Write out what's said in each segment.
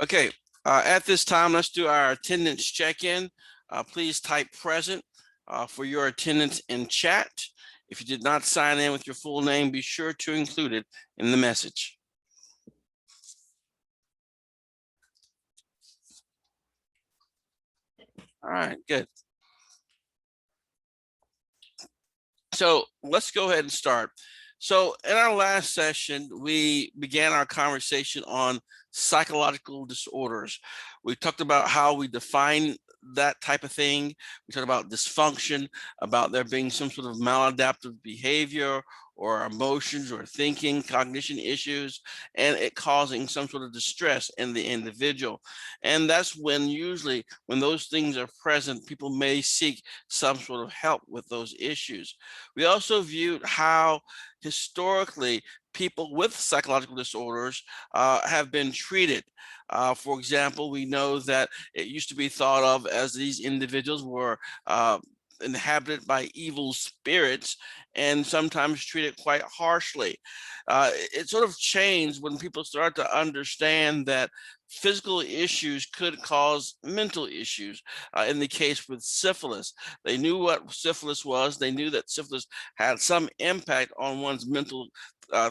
Okay, at this time, let's do our attendance check-in. Please type present for your attendance in chat. If you did not sign in with your full name, be sure to include it in the message. All right, good. So let's go ahead and start. So in our last session, we began our conversation on psychological disorders. We talked about how we define that type of thing. We talked about dysfunction, about there being some sort of maladaptive behavior or emotions or thinking, cognition issues, and it causing some sort of distress in the individual. And that's when usually when those things are present, people may seek some sort of help with those issues. We also viewed how historically people with psychological disorders have been treated. For example, we know that it used to be thought of as these individuals were inhabited by evil spirits and sometimes treated quite harshly. It sort of changed when people started to understand that physical issues could cause mental issues. In the case with syphilis, they knew what syphilis was. They knew that syphilis had some impact on one's mental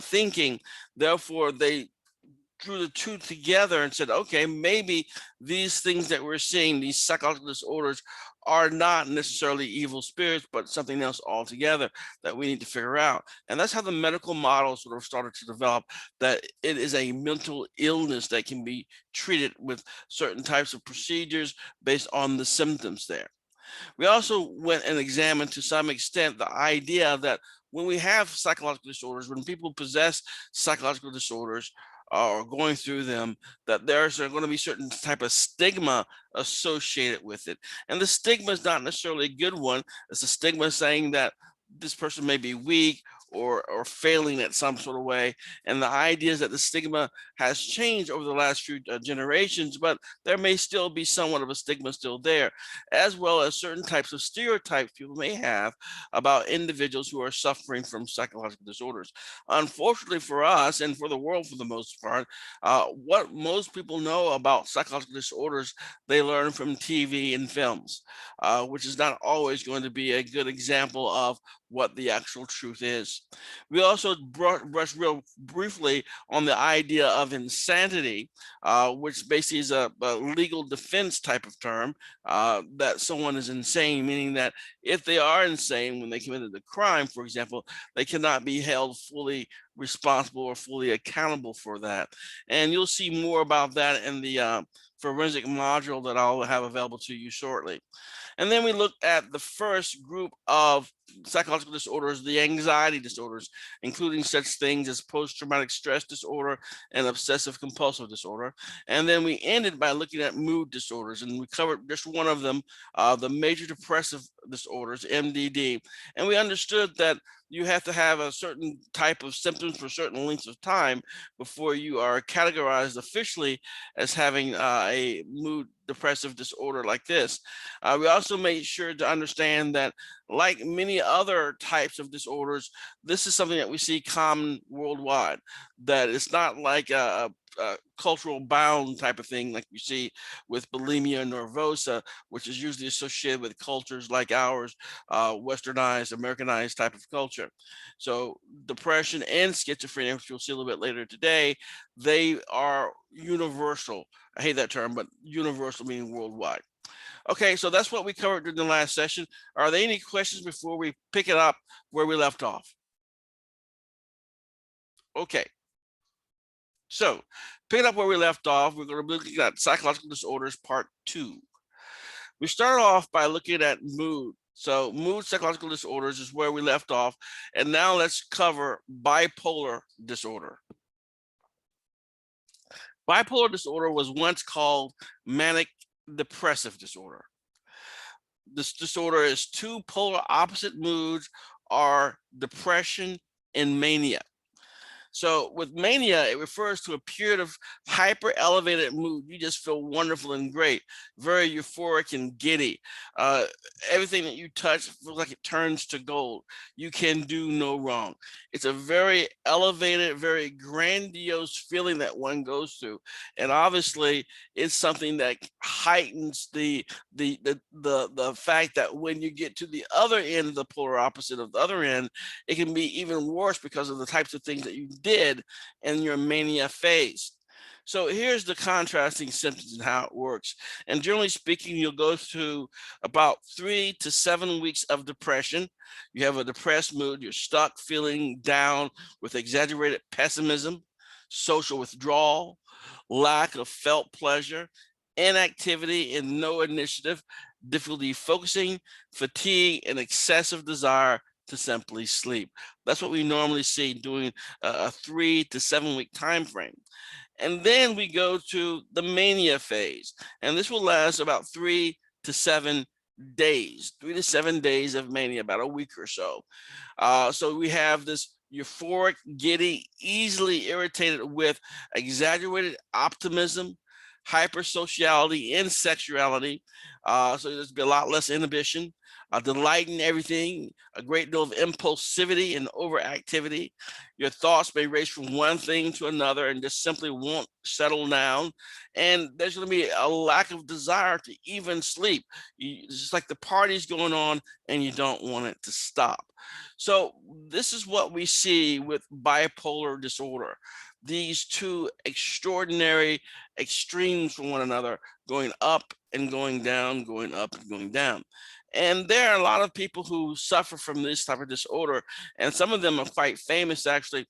thinking. Therefore, they drew the two together and said, okay, maybe these things that we're seeing, these psychological disorders, are not necessarily evil spirits, but something else altogether that we need to figure out. And that's how the medical model sort of started to develop, that it is a mental illness that can be treated with certain types of procedures based on the symptoms there. We also went and examined to some extent the idea that when we have psychological disorders, when people possess psychological disorders or going through them, that there's going to be certain type of stigma associated with it. And the stigma is not necessarily a good one. It's a stigma saying that this person may be weak or failing at some sort of way. And the idea is that the stigma has changed over the last few generations, but there may still be somewhat of a stigma still there, as well as certain types of stereotypes people may have about individuals who are suffering from psychological disorders. Unfortunately for us and for the world for the most part, what most people know about psychological disorders, they learn from TV and films, which is not always going to be a good example of what the actual truth is. We also brushed real briefly on the idea of insanity, which basically is a legal defense type of term, that someone is insane, meaning that if they are insane when they committed the crime, for example, they cannot be held fully responsible or fully accountable for that. And you'll see more about that in the forensic module that I'll have available to you shortly. And then we looked at the first group of psychological disorders, the anxiety disorders, including such things as post-traumatic stress disorder and obsessive compulsive disorder. And then we ended by looking at mood disorders, and we covered just one of them, the major depressive disorders, MDD. And we understood that you have to have a certain type of symptoms for certain lengths of time before you are categorized officially as having a mood depressive disorder like this. We also made sure to understand that, like many other types of disorders, this is something that we see common worldwide, that it's not like a cultural bound type of thing like you see with bulimia nervosa, which is usually associated with cultures like ours, westernized, Americanized type of culture. So depression and schizophrenia, which you'll see a little bit later today, they are universal. I hate that term, but universal meaning worldwide. Okay, so that's what we covered during the last session. Are there any questions before we pick it up where we left off? Okay. So, picking up where we left off, we're going to be looking at psychological disorders part 2. We start off by looking at mood. So, mood psychological disorders is where we left off. And now let's cover bipolar disorder. Bipolar disorder was once called manic depressive disorder. This disorder is two polar opposite moods are depression and mania. So with mania, it refers to a period of hyper elevated mood. You just feel wonderful and great, very euphoric and giddy. Uh, Everything that you touch feels like it turns to gold. You can do no wrong. It's a very elevated, very grandiose feeling that one goes through, and obviously, it's something that heightens the fact that when you get to the other end, the polar opposite of the other end, it can be even worse because of the types of things that you did in your mania phase. So here's the contrasting symptoms and how it works. And generally speaking, you'll go through about 3 to 7 weeks of depression. You have a depressed mood, you're stuck feeling down with exaggerated pessimism, social withdrawal, lack of felt pleasure, inactivity and no initiative, difficulty focusing, fatigue, and excessive desire to simply sleep. That's what we normally see during a 3 to 7 week time frame. And then we go to the mania phase, and this will last about 3 to 7 days, 3 to 7 days of mania, about a week or so. So we have this euphoric, giddy, easily irritated with exaggerated optimism, hypersociality, and sexuality. So there's be a lot less inhibition, delight in everything, a great deal of impulsivity and overactivity. Your thoughts may race from one thing to another and just simply won't settle down. And there's going to be a lack of desire to even sleep. It's just like the party's going on and you don't want it to stop. So this is what we see with bipolar disorder. These two extraordinary extremes from one another, going up and going down, going up and going down. And there are a lot of people who suffer from this type of disorder, and some of them are quite famous actually.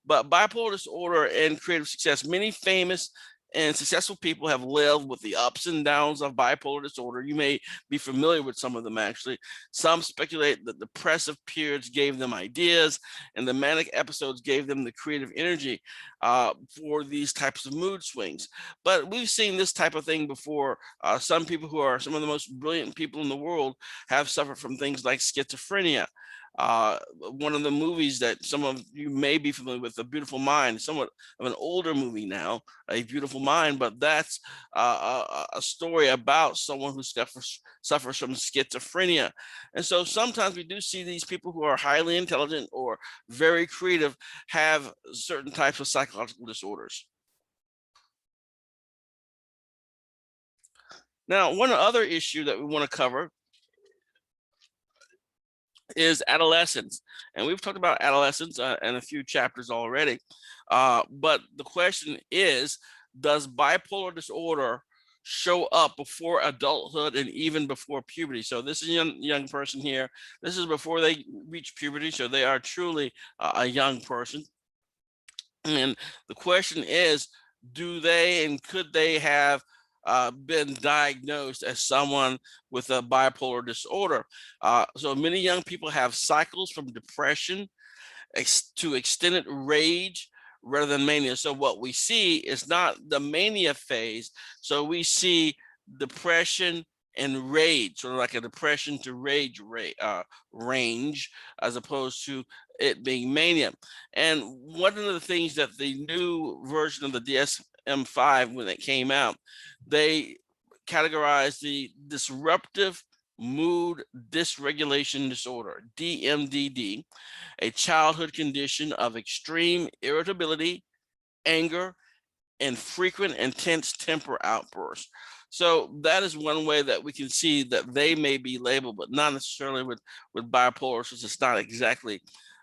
But bipolar disorder and creative success, many famous and successful people have lived with the ups and downs of bipolar disorder. You may be familiar with some of them actually. Some speculate that depressive periods gave them ideas, and the manic episodes gave them the creative energy for these types of mood swings. But we've seen this type of thing before. Some people who are some of the most brilliant people in the world have suffered from things like schizophrenia. One of the movies that some of you may be familiar with, A Beautiful Mind, somewhat of an older movie now, A Beautiful Mind, but that's a story about someone who suffers from schizophrenia. And so sometimes we do see these people who are highly intelligent or very creative have certain types of psychological disorders. Now, one other issue that we want to cover is adolescence. And we've talked about adolescence in a few chapters already. But the question is, does bipolar disorder show up before adulthood and even before puberty? So this is a young person here. This is before they reach puberty. So they are truly a young person. And the question is, do they and could they have been diagnosed as someone with a bipolar disorder? So many young people have cycles from depression to extended rage rather than mania. So what we see is not the mania phase. So we see depression and rage, sort of like a depression to rage range, as opposed to it being mania. And one of the things that the new version of the DSM-5, when it came out, they categorized the disruptive mood dysregulation disorder, DMDD, a childhood condition of extreme irritability, anger, and frequent intense temper outbursts. So that is one way that we can see that they may be labeled, but not necessarily with bipolar, since it's not exactly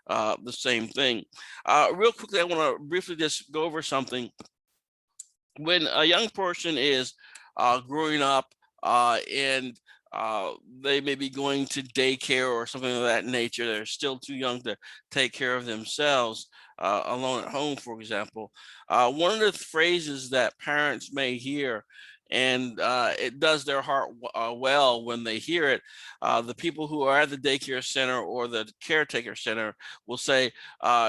the same thing. Real quickly, I want to briefly just go over something. When a young person is growing up and they may be going to daycare or something of that nature, they're still too young to take care of themselves alone at home, for example. One of the phrases that parents may hear, and it does their heart well when they hear it, the people who are at the daycare center or the caretaker center will say,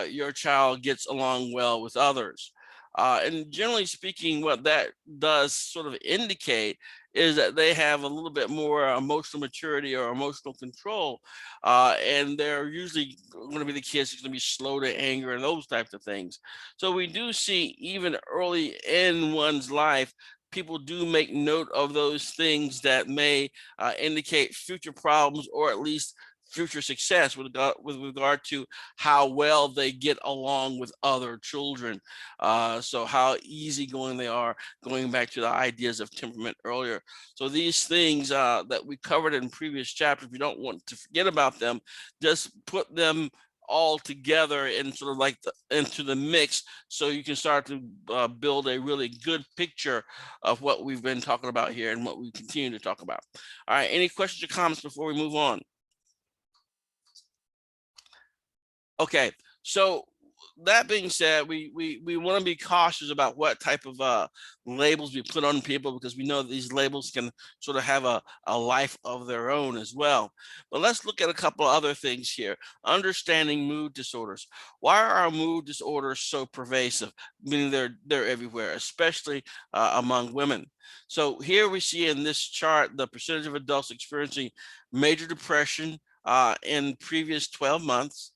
your child gets along well with others. And generally speaking, what that does sort of indicate is that they have a little bit more emotional maturity or emotional control. And they're usually going to be the kids who's going to be slow to anger and those types of things. So we do see even early in one's life, people do make note of those things that may indicate future problems or at least future success with regard to how well they get along with other children. So how easygoing they are, going back to the ideas of temperament earlier. So these things that we covered in previous chapters, we don't want to forget about them. Just put them all together and sort of like into the mix, so you can start to build a really good picture of what we've been talking about here and what we continue to talk about. All right, any questions or comments before we move on? Okay, so that being said, we want to be cautious about what type of labels we put on people, because we know that these labels can sort of have a life of their own as well. But let's look at a couple of other things here. Understanding mood disorders. Why are our mood disorders so pervasive? Meaning they're everywhere, especially among women. So here we see in this chart the percentage of adults experiencing major depression in previous 12 months.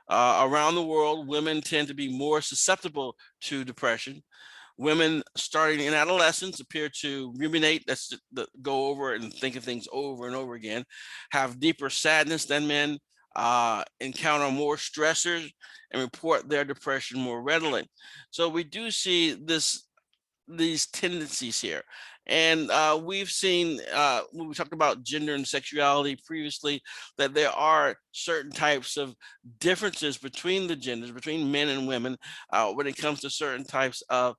Around the world, women tend to be more susceptible to depression. Women starting in adolescence appear to ruminate, that's go over and think of things over and over again, have deeper sadness than men, encounter more stressors, and report their depression more readily. So we do see these tendencies here. And we've seen, when we talked about gender and sexuality previously, that there are certain types of differences between the genders, between men and women, when it comes to certain types of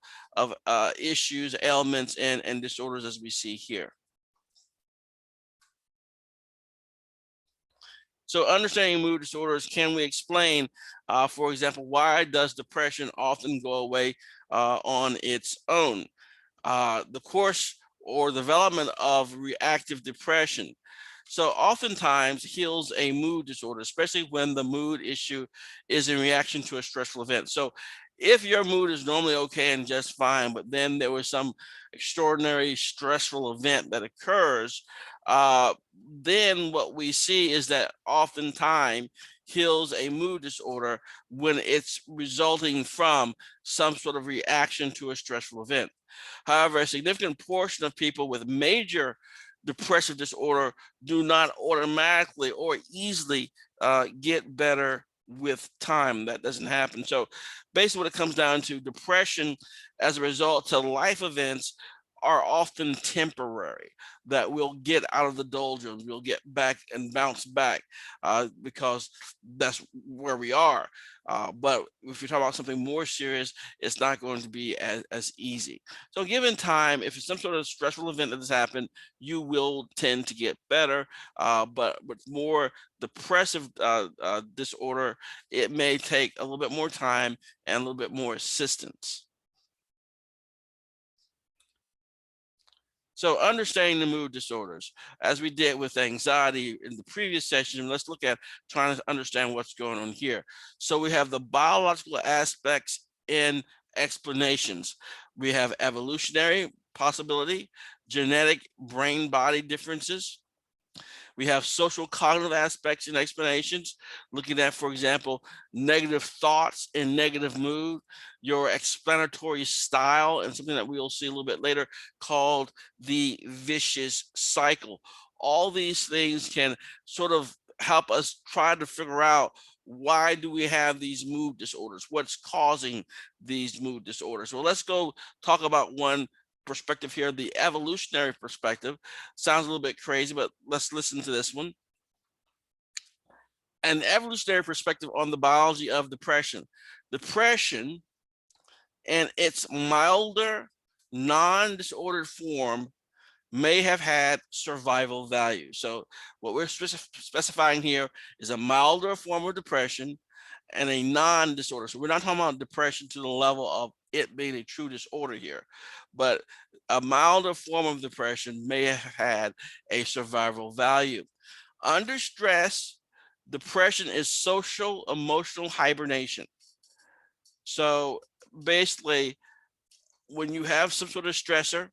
issues, ailments, and disorders, as we see here. So understanding mood disorders, can we explain, for example, why does depression often go away on its own? The course or development of reactive depression. So oftentimes heals a mood disorder, especially when the mood issue is in reaction to a stressful event. So if your mood is normally okay and just fine, but then there was some extraordinary stressful event that occurs, then what we see is that oftentimes heals a mood disorder when it's resulting from some sort of reaction to a stressful event. However, a significant portion of people with major depressive disorder do not automatically or easily get better with time. That doesn't happen. So basically what it comes down to, depression as a result of life events are often temporary, that we'll get out of the doldrums, we'll get back and bounce back because that's where we are. But if you're talking about something more serious, it's not going to be as easy. So given time, if it's some sort of stressful event that has happened, you will tend to get better. But with more depressive disorder, it may take a little bit more time and a little bit more assistance. So understanding the mood disorders, as we did with anxiety in the previous session, let's look at trying to understand what's going on here. So we have the biological aspects and explanations. We have evolutionary possibility, genetic brain-body differences. We have social cognitive aspects and explanations, looking at, for example, negative thoughts and negative mood, your explanatory style, and something that we will see a little bit later called the vicious cycle. All these things can sort of help us try to figure out, why do we have these mood disorders? What's causing these mood disorders? Well, let's go talk about one perspective here, the evolutionary perspective. Sounds a little bit crazy, but let's listen to this one. An evolutionary perspective on the biology of depression. Depression and its milder, non-disordered form may have had survival value. So what we're specifying here is a milder form of depression and a non-disorder. So we're not talking about depression to the level of it being a true disorder here, but a milder form of depression may have had a survival value. Under stress, depression is social emotional hibernation. So basically, when you have some sort of stressor,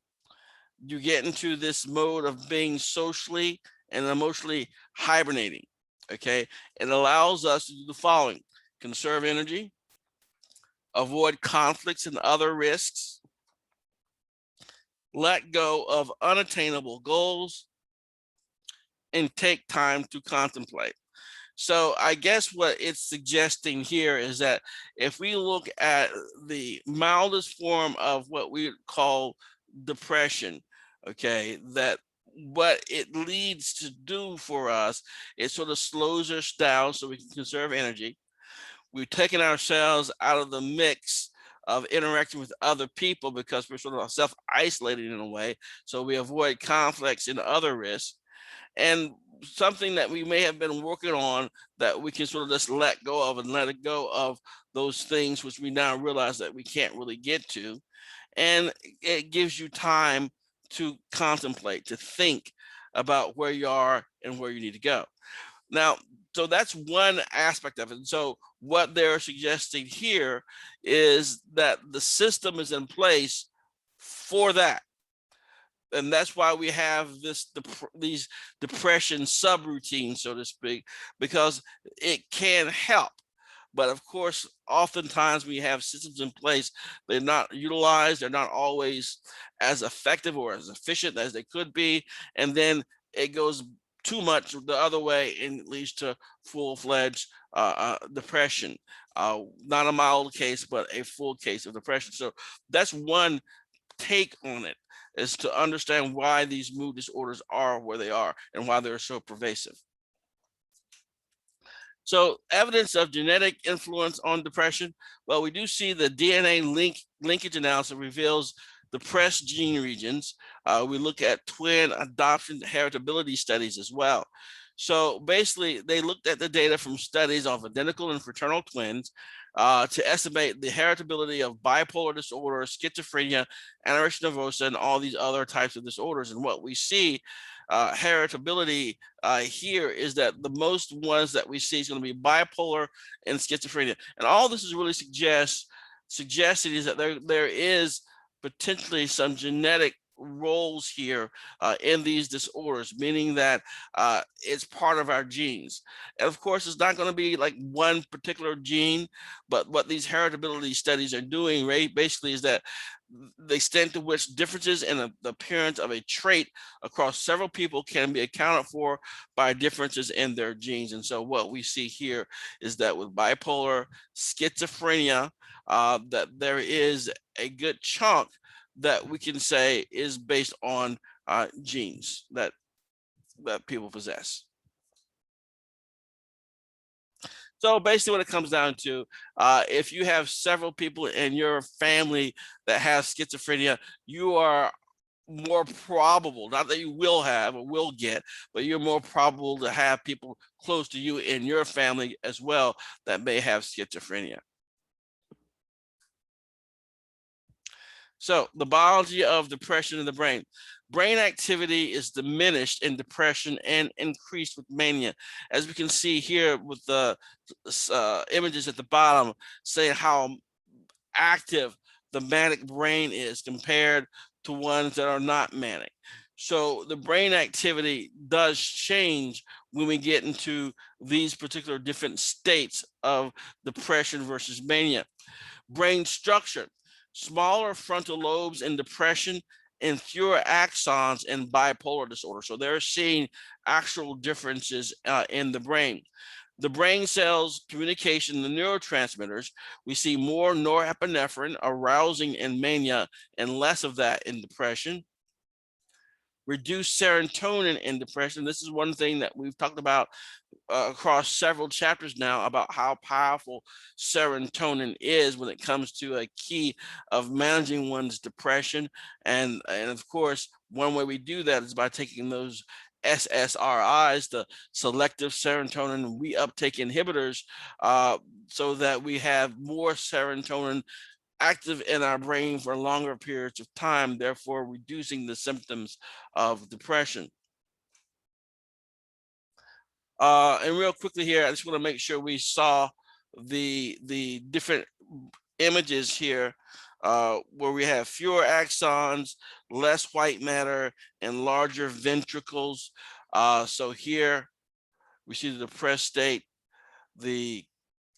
you get into this mode of being socially and emotionally hibernating. Okay. It allows us to do the following: conserve energy, avoid conflicts and other risks, let go of unattainable goals, and take time to contemplate. So I guess what it's suggesting here is that if we look at the mildest form of what we call depression, okay, that what it leads to do for us, it sort of slows us down so we can conserve energy. We've taken ourselves out of the mix of interacting with other people because we're sort of self-isolated in a way. So we avoid conflicts and other risks. And something that we may have been working on that we can sort of just let go of and let it go of those things which we now realize that we can't really get to. And it gives you time to contemplate, to think about where you are and where you need to go. Now, so that's one aspect of it. And so what they're suggesting here is that the system is in place for that. And that's why we have these depression subroutines, so to speak, because it can help. But of course, oftentimes we have systems in place, they're not utilized, they're not always as effective or as efficient as they could be. And then it goes too much the other way and it leads to full-fledged depression. Not a mild case, but a full case of depression. So that's one take on it, is to understand why these mood disorders are where they are and why they're so pervasive. So evidence of genetic influence on depression. Well, we do see the DNA linkage analysis reveals depressed gene regions. We look at twin adoption heritability studies as well. So basically, they looked at the data from studies of identical and fraternal twins to estimate the heritability of bipolar disorder, schizophrenia, anorexia nervosa, and all these other types of disorders. And what we see heritability here is that the most ones that we see is going to be bipolar and schizophrenia. And all this is really suggesting is that there is potentially some genetic roles here in these disorders, meaning that it's part of our genes. And of course, it's not going to be like one particular gene, but what these heritability studies are doing, right, basically is that the extent to which differences in the appearance of a trait across several people can be accounted for by differences in their genes. And so what we see here is that with bipolar, schizophrenia, that there is a good chunk that we can say is based on genes that people possess. So basically what it comes down to, if you have several people in your family that have schizophrenia, you are more probable, not that you will have or will get, but you're more probable to have people close to you in your family as well that may have schizophrenia. So the biology of depression in the brain. Brain activity is diminished in depression and increased with mania. As we can see here with the images at the bottom, saying how active the manic brain is compared to ones that are not manic. So the brain activity does change when we get into these particular different states of depression versus mania. Brain structure: smaller frontal lobes in depression and fewer axons in bipolar disorder. So they're seeing actual differences in the brain. The brain cells communication, the neurotransmitters, we see more norepinephrine arousing in mania and less of that in depression. Reduced serotonin in depression. This is one thing that we've talked about across several chapters now about how powerful serotonin is when it comes to a key of managing one's depression. And of course, one way we do that is by taking those SSRIs, the selective serotonin reuptake inhibitors, so that we have more serotonin active in our brain for longer periods of time, therefore reducing the symptoms of depression. And real quickly here, I just want to make sure we saw the different images here where we have fewer axons, less white matter, and larger ventricles. So here we see the depressed state, the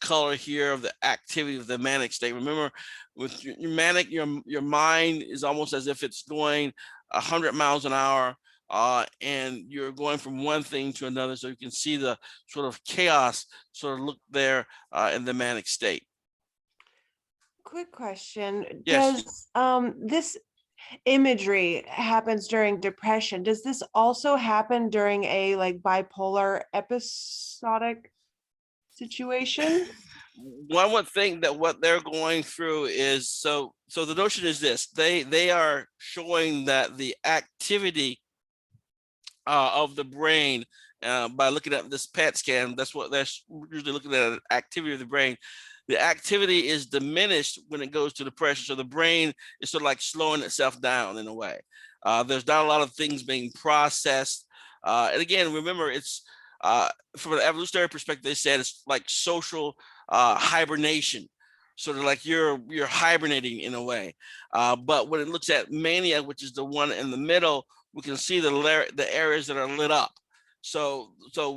color here of the activity of the manic state. Remember, with your manic, your mind is almost as if it's going 100 miles an hour, and you're going from one thing to another. So you can see the sort of chaos sort of look there in the manic state. Quick question. Yes. Does this imagery happens during depression? Does this also happen during a like bipolar episodic situation? One would think that what they're going through is so the notion is this: they are showing that the activity of the brain by looking at this PET scan. That's what they're usually looking at, activity of the brain. The activity is diminished when it goes to depression. So the brain is sort of like slowing itself down in a way. There's not a lot of things being processed. And again, remember, it's from an evolutionary perspective, they said it's like social hibernation, sort of like you're hibernating in a way. But when it looks at mania, which is the one in the middle, we can see the areas that are lit up. So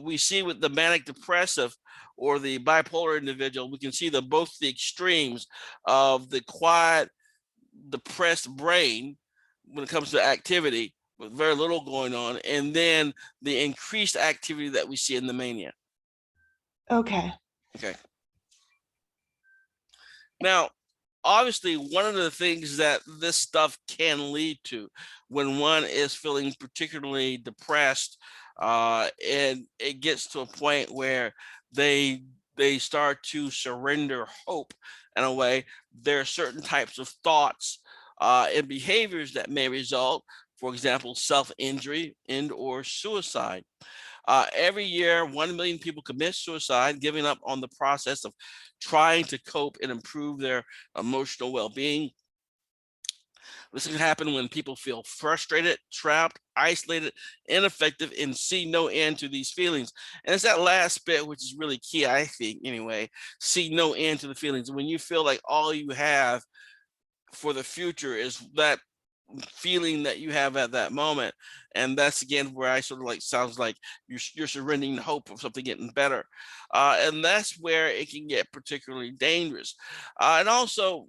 we see with the manic depressive or the bipolar individual, we can see both the extremes of the quiet, depressed brain when it comes to activity with very little going on, and then the increased activity that we see in the mania. Okay. Okay. Now, obviously, one of the things that this stuff can lead to when one is feeling particularly depressed, and it gets to a point where they start to surrender hope in a way, there are certain types of thoughts and behaviors that may result, for example, self-injury and or suicide. Every year, 1 million people commit suicide, giving up on the process of trying to cope and improve their emotional well-being. This can happen when people feel frustrated, trapped, isolated, ineffective, and see no end to these feelings. And it's that last bit which is really key, I think, anyway. See no end to the feelings. When you feel like all you have for the future is that feeling that you have at that moment, and that's again where I sort of like sounds like you're surrendering hope of something getting better, and that's where it can get particularly dangerous. And also,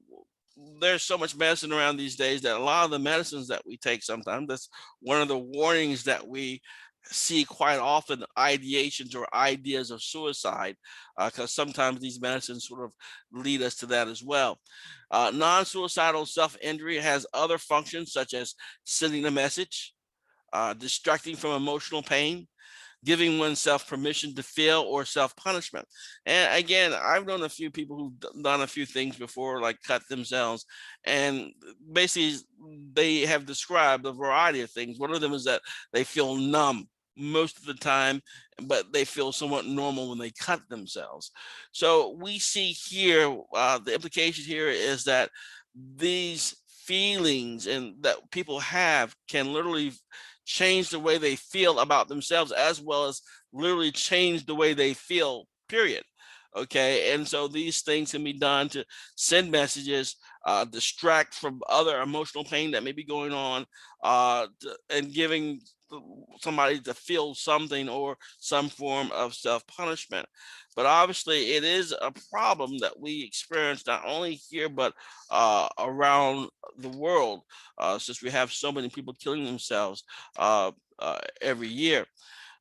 there's so much medicine around these days that a lot of the medicines that we take, sometimes that's one of the warnings that we see quite often, ideations or ideas of suicide, because sometimes these medicines sort of lead us to that as well. Non-suicidal self-injury has other functions such as sending a message, distracting from emotional pain, giving oneself permission to feel, or self-punishment. And again, I've known a few people who've done a few things before, like cut themselves, and basically they have described a variety of things. One of them is that they feel numb most of the time, but they feel somewhat normal when they cut themselves. So we see here, the implication here is that these feelings and that people have can literally change the way they feel about themselves, as well as literally change the way they feel, period. Okay. And so these things can be done to send messages, distract from other emotional pain that may be going on, and giving somebody to feel something or some form of self-punishment. But obviously it is a problem that we experience not only here but around the world, since we have so many people killing themselves every year.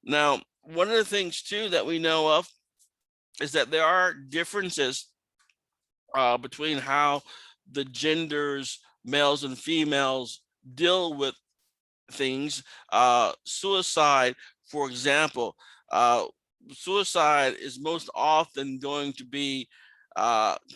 Now, one of the things too that we know of is that there are differences between how the genders, males and females, deal with things. Suicide, for example, suicide is most often going to be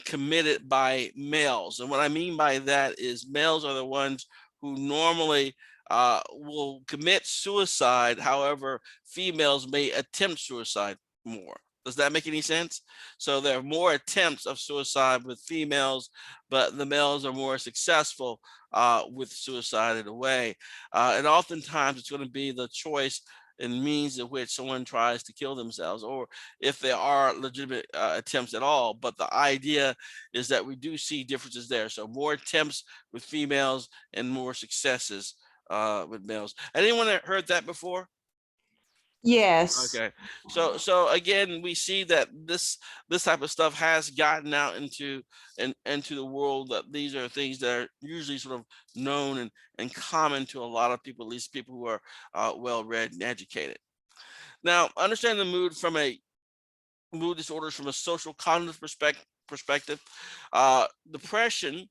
committed by males. And what I mean by that is males are the ones who normally will commit suicide. However, females may attempt suicide more. Does that make any sense? So there are more attempts of suicide with females, but the males are more successful with suicide in a way. And oftentimes it's going to be the choice and means in which someone tries to kill themselves, or if there are legitimate attempts at all. But the idea is that we do see differences there. So more attempts with females and more successes with males. Anyone heard that before? Yes. Okay. So again, we see that this type of stuff has gotten out into the world, that these are things that are usually sort of known and common to a lot of people, at least people who are well read and educated. Now, understand the mood disorders from a social cognitive perspective. Depression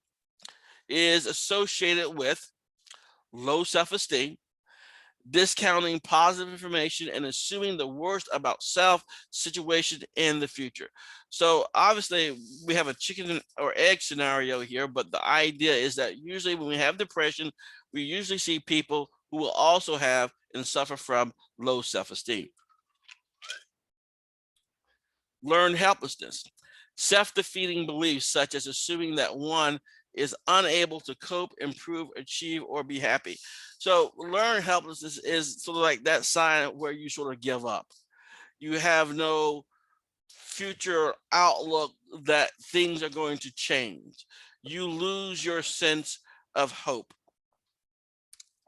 is associated with low self-esteem, discounting positive information, and assuming the worst about self, situation, and the future. So obviously we have a chicken or egg scenario here, but the idea is that usually when we have depression, we usually see people who will also have and suffer from low self-esteem. Learned helplessness, self-defeating beliefs such as assuming that one is unable to cope, improve, achieve, or be happy. So learned helplessness is sort of like that sign where you sort of give up. You have no future outlook that things are going to change. You lose your sense of hope.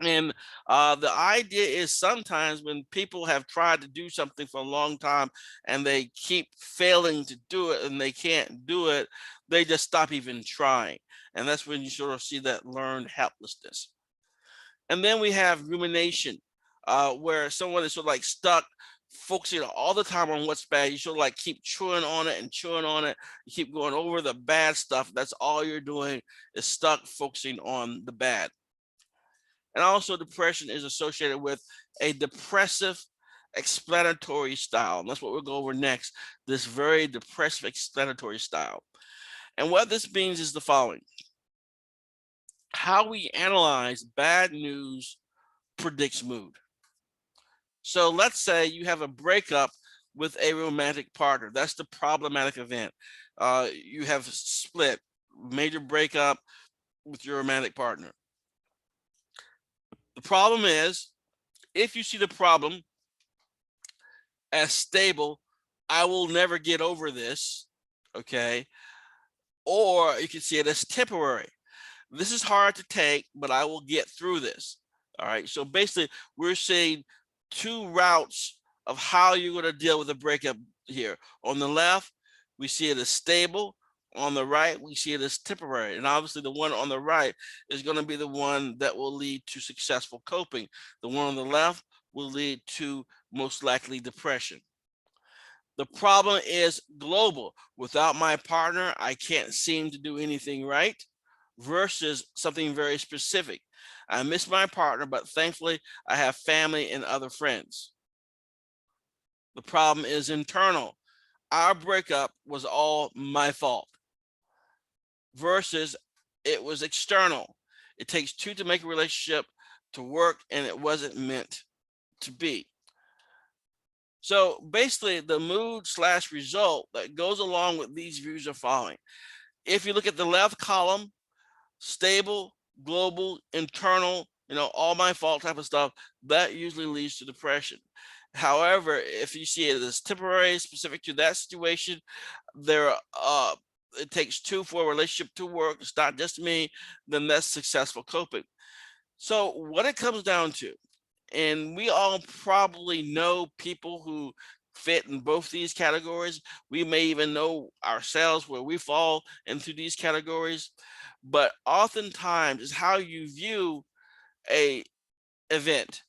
And the idea is sometimes when people have tried to do something for a long time and they keep failing to do it and they can't do it, they just stop even trying. And that's when you sort of see that learned helplessness. And then we have rumination, where someone is sort of like stuck focusing all the time on what's bad. You sort of like keep chewing on it and chewing on it. You keep going over the bad stuff. That's all you're doing, is stuck focusing on the bad. And also depression is associated with a depressive explanatory style. And that's what we'll go over next, this very depressive explanatory style. And what this means is the following: how we analyze bad news predicts mood. So let's say you have a breakup with a romantic partner. That's the problematic event. You have split, major breakup with your romantic partner. The problem is, if you see the problem as stable, I will never get over this, okay? Or you can see it as temporary. This is hard to take, but I will get through this. All right. So basically, we're seeing two routes of how you're going to deal with a breakup here. On the left, we see it as stable. On the right, we see it as temporary. And obviously, the one on the right is going to be the one that will lead to successful coping. The one on the left will lead to most likely depression. The problem is global. Without my partner, I can't seem to do anything right, versus something very specific. I miss my partner, but thankfully I have family and other friends. The problem is internal. Our breakup was all my fault, versus it was external. It takes two to make a relationship to work, and it wasn't meant to be. So basically, the mood / result that goes along with these views are following. If you look at the left column, stable, global, internal, all my fault type of stuff, that usually leads to depression. However, if you see it as temporary, specific to that situation, there it takes two for a relationship to work. It's not just me, then that's successful coping. So what it comes down to, and we all probably know people who fit in both these categories. We may even know ourselves where we fall into these categories, but oftentimes is how you view a event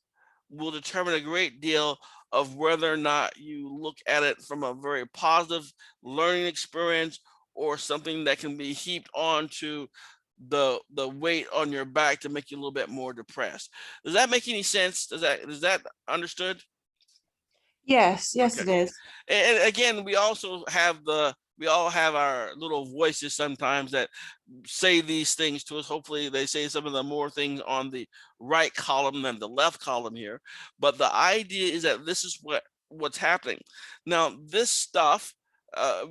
will determine a great deal of whether or not you look at it from a very positive learning experience, or something that can be heaped onto the weight on your back to make you a little bit more depressed. Does that make any sense? Is that understood? Yes. Yes, Okay. it is. And again, we all have our little voices sometimes that say these things to us. Hopefully they say some of the more things on the right column than the left column here. But the idea is that this is what's happening. Now, this stuff,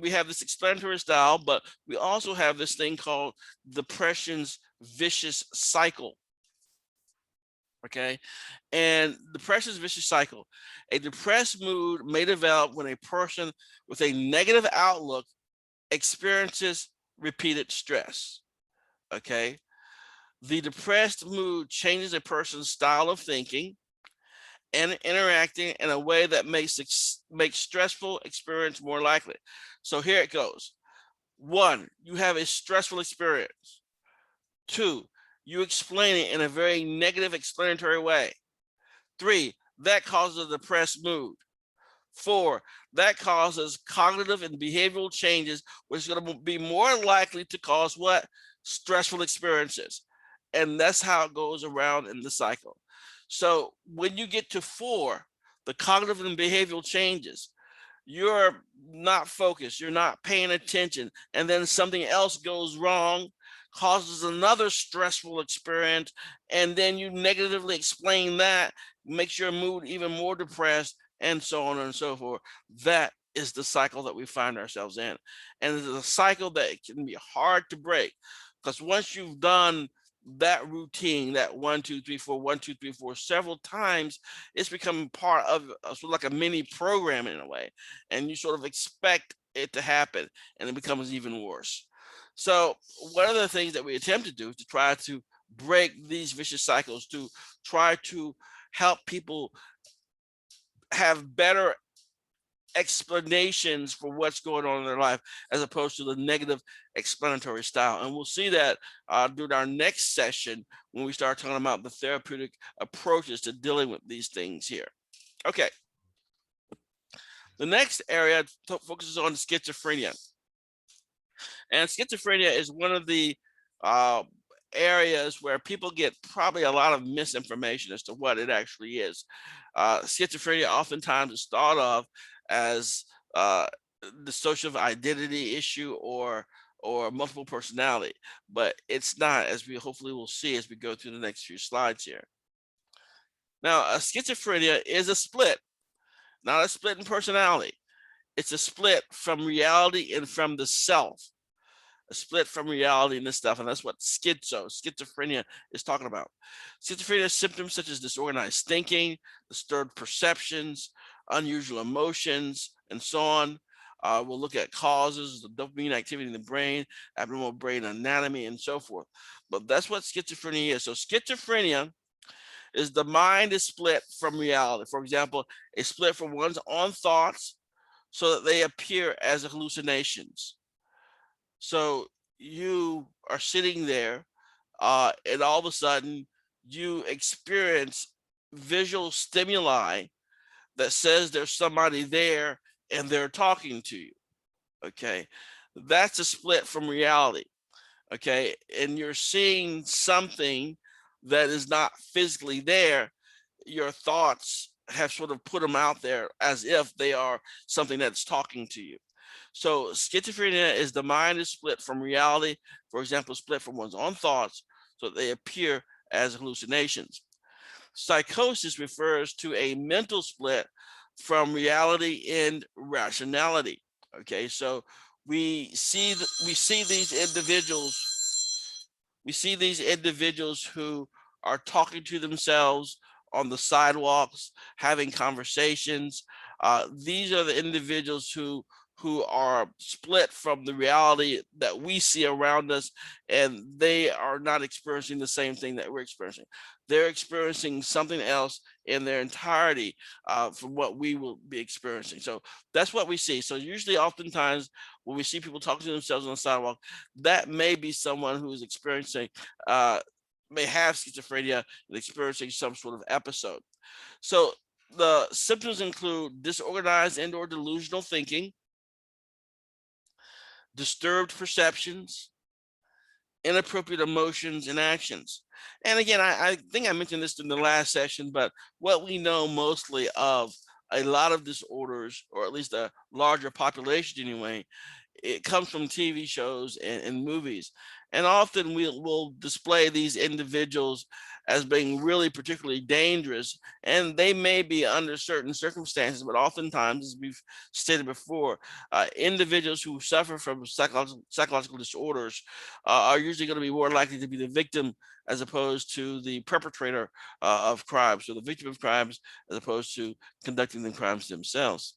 we have this explanatory style, but we also have this thing called depression's vicious cycle. Okay. And depression is a vicious cycle. A depressed mood may develop when a person with a negative outlook experiences repeated stress. Okay. The depressed mood changes a person's style of thinking and interacting in a way that makes stressful experience more likely. So here it goes. 1, you have a stressful experience. 2, you explain it in a very negative explanatory way. 3, that causes a depressed mood. 4, that causes cognitive and behavioral changes, which is going to be more likely to cause what? Stressful experiences. And that's how it goes around in the cycle. So when you get to 4, the cognitive and behavioral changes, you're not focused, you're not paying attention, and then something else goes wrong, causes another stressful experience, and then you negatively explain that, makes your mood even more depressed, and so on and so forth. That is the cycle that we find ourselves in. And it's a cycle that can be hard to break, because once you've done that routine, that 1, 2, 3, 4, 1, 2, 3, 4 several times, it's become part of sort of like a mini program in a way, and you sort of expect it to happen, and it becomes even worse. So one of the things that we attempt to do is to try to break these vicious cycles, to try to help people have better explanations for what's going on in their life, as opposed to the negative explanatory style. And we'll see that during our next session when we start talking about the therapeutic approaches to dealing with these things here. Okay. The next area focuses on schizophrenia. And schizophrenia is one of the uh, areas where people get probably a lot of misinformation as to what it actually is. Schizophrenia oftentimes is thought of as the social identity issue or multiple personality, but it's not, as we hopefully will see as we go through the next few slides here. Now, schizophrenia is a split, not a split in personality. It's a split from reality and from the self. A split from reality and this stuff, and that's what schizophrenia is talking about. Schizophrenia symptoms such as disorganized thinking, disturbed perceptions, unusual emotions, and so on. We'll look at causes, the dopamine activity in the brain, abnormal brain anatomy, and so forth. But that's what schizophrenia is. So schizophrenia is the mind is split from reality. For example, a split from one's own thoughts so that they appear as hallucinations. So you are sitting there, and all of a sudden you experience visual stimuli that says there's somebody there and they're talking to you. Okay. That's a split from reality. Okay. And you're seeing something that is not physically there. Your thoughts have sort of put them out there as if they are something that's talking to you. So schizophrenia is the mind is split from reality, for example, split from one's own thoughts, so they appear as hallucinations. Psychosis refers to a mental split from reality and rationality. Okay, so we see these individuals who are talking to themselves on the sidewalks, having conversations. These are the individuals who are split from the reality that we see around us, and they are not experiencing the same thing that we're experiencing. They're experiencing something else in their entirety from what we will be experiencing. So that's what we see. So usually, oftentimes, when we see people talking to themselves on the sidewalk, that may be someone who is experiencing, may have schizophrenia and experiencing some sort of episode. So the symptoms include disorganized and or delusional thinking, disturbed perceptions, inappropriate emotions and actions. And again, I think I mentioned this in the last session, but what we know mostly of a lot of disorders, or at least a larger population anyway, it comes from TV shows and movies. And often we'll display these individuals as being really particularly dangerous, and they may be under certain circumstances, but oftentimes, as we've stated before, individuals who suffer from psychological disorders are usually going to be more likely to be the victim as opposed to the perpetrator of crimes, so the victim of crimes as opposed to conducting the crimes themselves.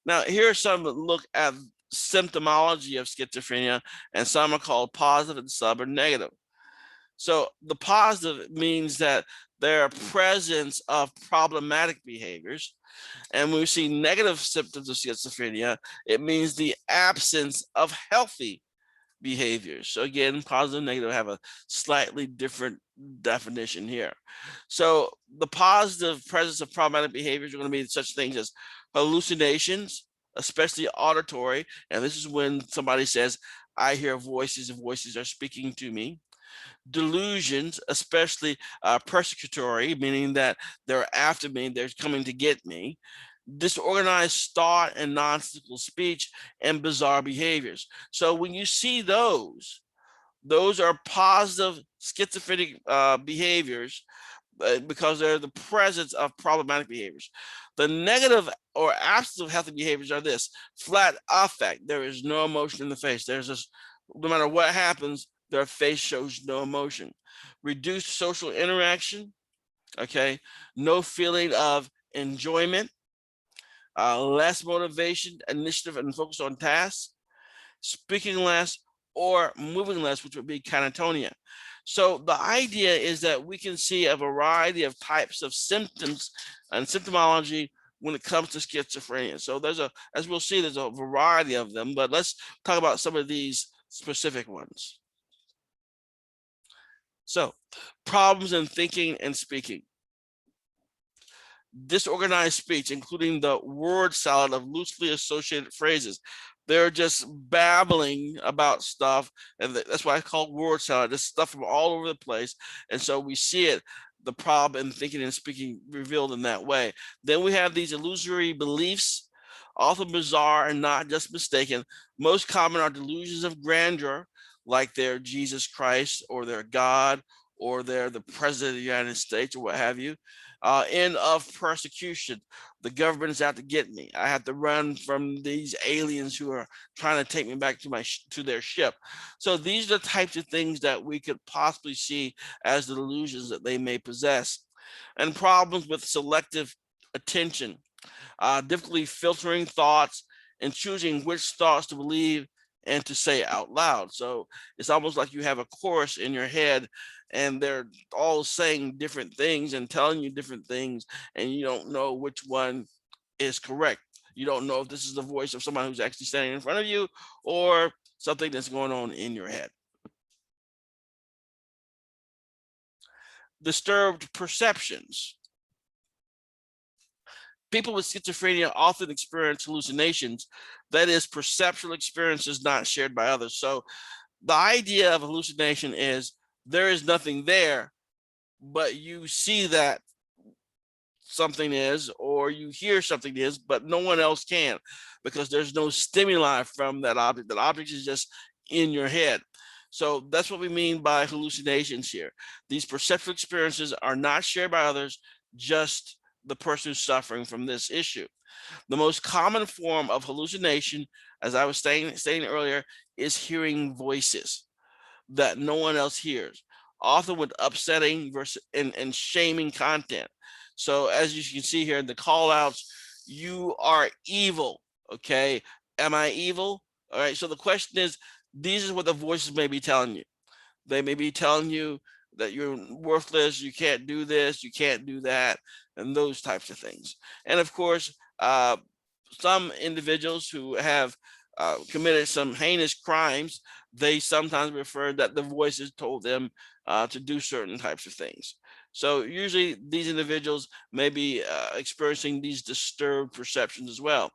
Now, here's some look at symptomology of schizophrenia, and some are called positive and some are negative. So the positive means that there are presence of problematic behaviors. And when we see negative symptoms of schizophrenia, it means the absence of healthy behaviors. So again, positive and negative have a slightly different definition here. So the positive presence of problematic behaviors are going to be such things as hallucinations, especially auditory. And this is when somebody says, I hear voices and voices are speaking to me. Delusions, especially persecutory, meaning that they're after me, they're coming to get me. Disorganized thought and nonsensical speech and bizarre behaviors. So when you see those are positive schizophrenic behaviors because they're the presence of problematic behaviors. The negative or absence of healthy behaviors are this: flat affect. There is no emotion in the face. There's this, no matter what happens, their face shows no emotion. Reduced social interaction, okay? No feeling of enjoyment, less motivation, initiative, and focus on tasks, speaking less, or moving less, which would be catatonia. So the idea is that we can see a variety of types of symptoms and symptomology when it comes to schizophrenia. So as we'll see, there's a variety of them, but let's talk about some of these specific ones. So, problems in thinking and speaking. Disorganized speech, including the word salad of loosely associated phrases. They're just babbling about stuff, and that's why I call word salad. This stuff from all over the place, and so we see it, the problem in thinking and speaking revealed in that way. Then we have these illusory beliefs, often bizarre and not just mistaken. Most common are delusions of grandeur, like they're Jesus Christ or they're God or they're the president of the United States or what have you. And of persecution. The government is out to get me. I have to run from these aliens who are trying to take me back to their ship. So these are the types of things that we could possibly see as the delusions that they may possess. And problems with selective attention, difficulty filtering thoughts and choosing which thoughts to believe and to say out loud. So it's almost like you have a chorus in your head and they're all saying different things and telling you different things, and you don't know which one is correct. You don't know if this is the voice of someone who's actually standing in front of you or something that's going on in your head. Disturbed perceptions. People with schizophrenia often experience hallucinations, that is, perceptual experiences not shared by others. So the idea of hallucination is there is nothing there, but you see that something is, or you hear something is, but no one else can because there's no stimuli from that object. That object is just in your head. So that's what we mean by hallucinations here. These perceptual experiences are not shared by others, just the person who's suffering from this issue. The most common form of hallucination, as I was stating earlier, is hearing voices that no one else hears, often with upsetting and shaming content. So as you can see here in the call outs, you are evil. Okay. Am I evil? All right. So the question is, these are what the voices may be telling you. They may be telling you that you're worthless, you can't do this, you can't do that, and those types of things. And of course, some individuals who have committed some heinous crimes, they sometimes refer that the voices told them to do certain types of things. So usually these individuals may be experiencing these disturbed perceptions as well.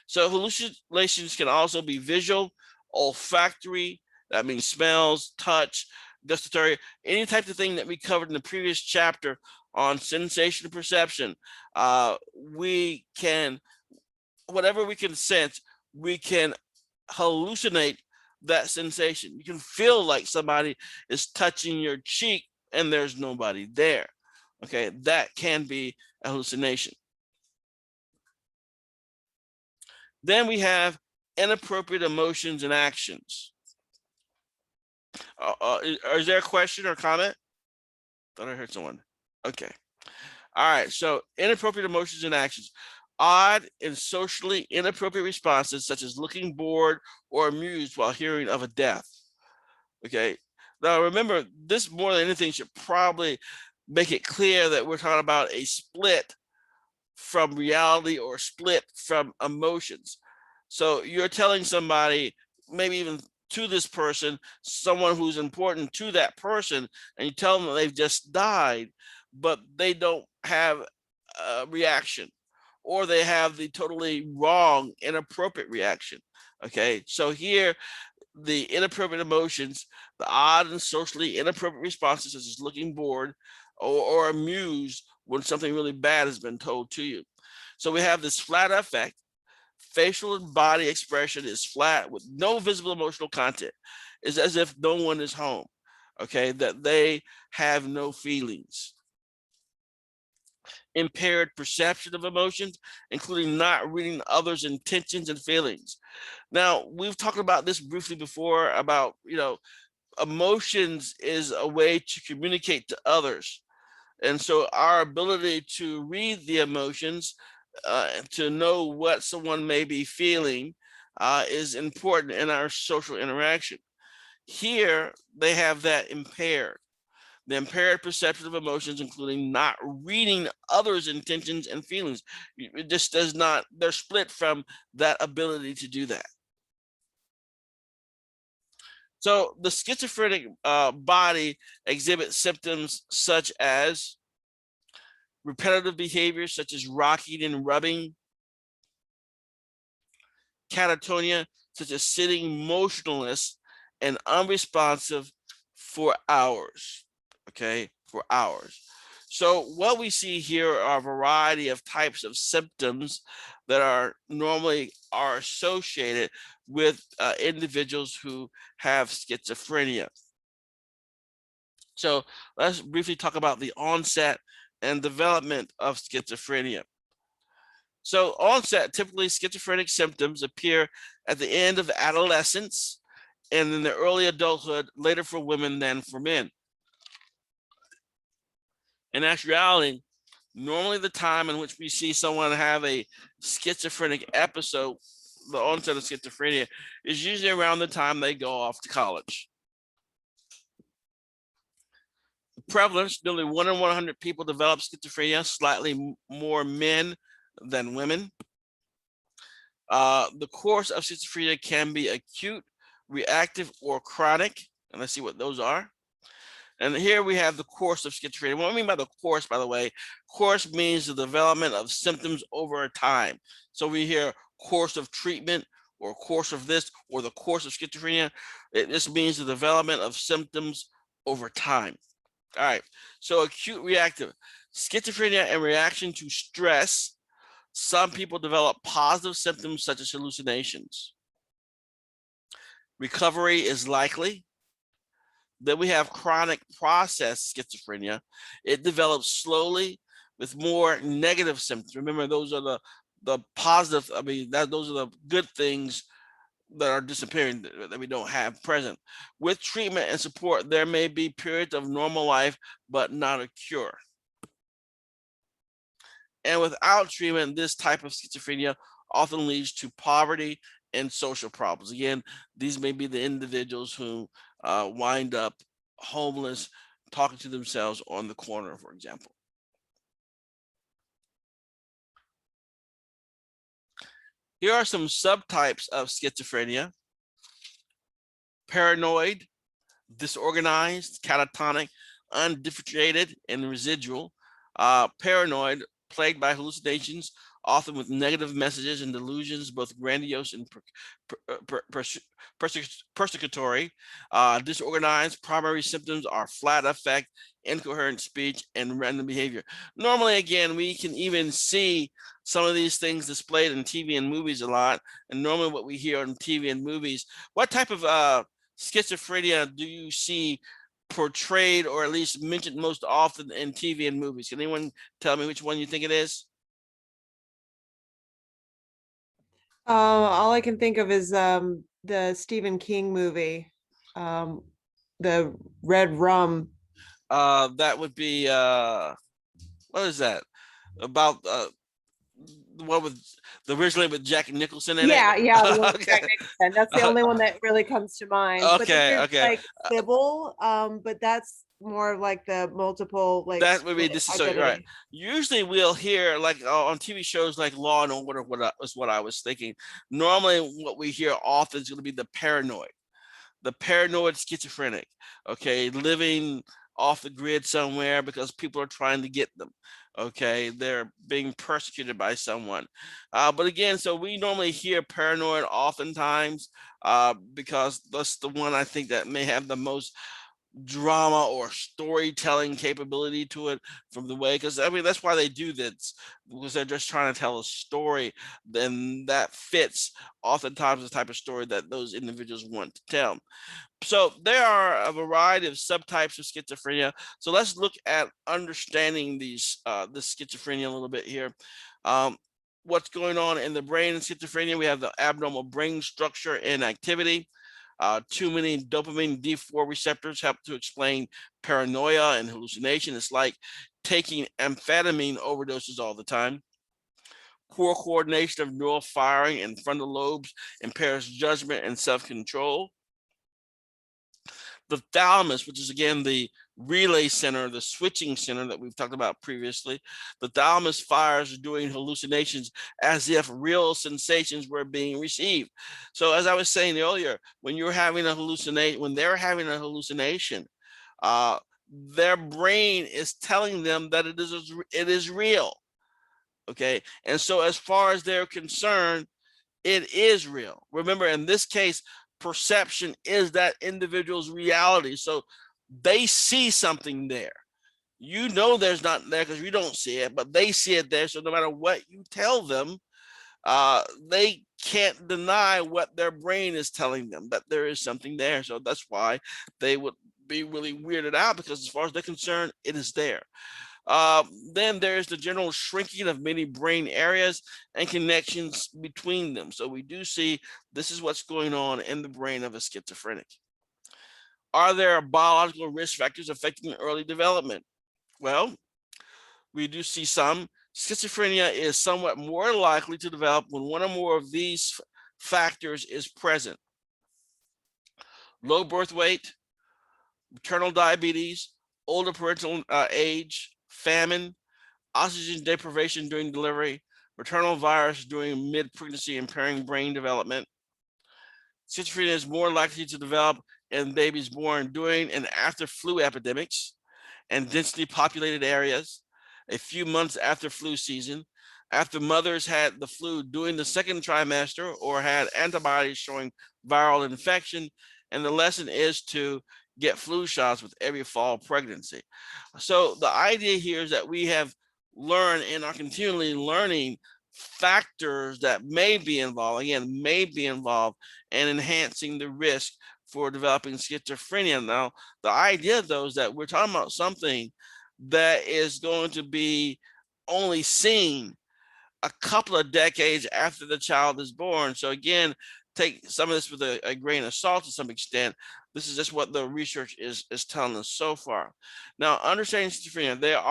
So hallucinations can also be visual, olfactory, that means smells, touch, gustatory, any type of thing that we covered in the previous chapter on sensation and perception. We can, whatever we can sense, we can hallucinate that sensation. You can feel like somebody is touching your cheek and there's nobody there. Okay, that can be a hallucination. Then we have inappropriate emotions and actions. Is there a question or comment? Thought I heard someone. Okay. All right. So inappropriate emotions and actions. Odd and socially inappropriate responses, such as looking bored or amused while hearing of a death. Okay. Now remember, this more than anything should probably make it clear that we're talking about a split from reality or split from emotions. So you're telling somebody, maybe even to this person, someone who's important to that person, and you tell them they've just died, but they don't have a reaction, or they have the totally wrong, inappropriate reaction. Okay, so here, the inappropriate emotions, the odd and socially inappropriate responses, such as looking bored or amused when something really bad has been told to you. So we have this flat affect. Facial and body expression is flat with no visible emotional content. It's as if no one is home. Okay, that they have no feelings. Impaired perception of emotions, including not reading others' intentions and feelings. Now, we've talked about this briefly before about, emotions is a way to communicate to others. And so our ability to read the emotions, to know what someone may be feeling, is important in our social interaction. Here, they have that impaired. The impaired perception of emotions, including not reading others' intentions and feelings. It just does not, they're split from that ability to do that. So the schizophrenic body exhibits symptoms such as repetitive behaviors such as rocking and rubbing, catatonia such as sitting motionless and unresponsive for hours. Okay, for hours. So what we see here are a variety of types of symptoms that are normally associated with individuals who have schizophrenia. So let's briefly talk about the onset and development of schizophrenia. So onset, typically schizophrenic symptoms appear at the end of adolescence and in the early adulthood, later for women than for men. In actuality, normally the time in which we see someone have a schizophrenic episode, the onset of schizophrenia, is usually around the time they go off to college. The prevalence, nearly 1 in 100 people develop schizophrenia, slightly more men than women. The course of schizophrenia can be acute, reactive, or chronic. And let's see what those are. And here we have the course of schizophrenia. What I mean by the course, by the way, course means the development of symptoms over time. So we hear course of treatment or course of this or the course of schizophrenia. This means the development of symptoms over time. All right. So acute reactive schizophrenia in reaction to stress. Some people develop positive symptoms such as hallucinations. Recovery is likely. Then we have chronic process schizophrenia. It develops slowly with more negative symptoms. Remember, those are the positive, those are the good things that are disappearing that we don't have present. With treatment and support, there may be periods of normal life, but not a cure. And without treatment, this type of schizophrenia often leads to poverty and social problems. Again, these may be the individuals who wind up homeless, talking to themselves on the corner, for example. Here are some subtypes of schizophrenia: paranoid, disorganized, catatonic, undifferentiated, and residual. Paranoid, plagued by hallucinations, often with negative messages and delusions, both grandiose and persecutory. Disorganized, primary symptoms are flat affect, incoherent speech, and random behavior. Normally, again, we can even see some of these things displayed in TV and movies a lot. And normally what we hear on TV and movies, what type of schizophrenia do you see portrayed or at least mentioned most often in TV and movies? Can anyone tell me which one you think it is? All I can think of is the Stephen King movie. the red rum. That would be what is that? About the one with the originally with Jack Nicholson in it. Yeah, the one with Okay. Jack Nicholson. That's the only one that really comes to mind. But then Okay, there's okay. like Sybil, but that's more of like the multiple like That would be split this is so you're right. identity. Usually we'll hear like on TV shows like Law and Order. Was what I was thinking. Normally, what we hear often is going to be the paranoid schizophrenic. Okay, living off the grid somewhere because people are trying to get them. Okay, they're being persecuted by someone. But again, so we normally hear paranoid oftentimes because that's the one I think that may have the most drama or storytelling capability to it from the way, because I mean that's why they do this, because they're just trying to tell a story then that fits oftentimes the type of story that those individuals want to tell. So there are a variety of subtypes of schizophrenia. So let's look at understanding these this schizophrenia a little bit here. What's going on in the brain in schizophrenia? We have the abnormal brain structure and activity. Too many dopamine D4 receptors help to explain paranoia and hallucination. It's like taking amphetamine overdoses all the time. Poor coordination of neural firing in frontal lobes impairs judgment and self-control. The thalamus, which is again the relay center, the switching center that we've talked about previously, the thalamus fires during hallucinations as if real sensations were being received. So as I was saying earlier, when you're having a hallucination, when they're having a hallucination, their brain is telling them that it is real. Okay, and so as far as they're concerned, it is real. Remember, in this case, perception is that individual's reality. So they see something there. You know there's not there because you don't see it, but they see it there. So no matter what you tell them, they can't deny what their brain is telling them, that there is something there. So that's why they would be really weirded out, because as far as they're concerned, it is there. Then there's the general shrinking of many brain areas and connections between them. So we do see this is what's going on in the brain of a schizophrenic. Are there biological risk factors affecting early development? Well, we do see some. Schizophrenia is somewhat more likely to develop when one or more of these factors is present. Low birth weight, maternal diabetes, older parental age, famine, oxygen deprivation during delivery, maternal virus during mid-pregnancy impairing brain development. Schizophrenia is more likely to develop in babies born during and after flu epidemics and densely populated areas, a few months after flu season, after mothers had the flu during the second trimester or had antibodies showing viral infection. And the lesson is to get flu shots with every fall pregnancy. So the idea here is that we have learned and are continually learning factors that may be involved, again, may be involved in enhancing the risk for developing schizophrenia. Now, the idea, though, is that we're talking about something that is going to be only seen a couple of decades after the child is born. So again, take some of this with a grain of salt to some extent. This is just what the research is telling us so far. Now, understanding schizophrenia,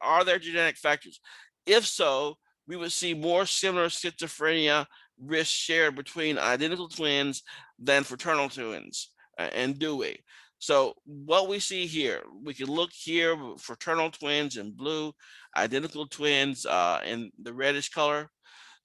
are there genetic factors? If so, we would see more similar schizophrenia risk shared between identical twins than fraternal twins, and do we? So what we see here, we can look here, fraternal twins in blue, identical twins in the reddish color.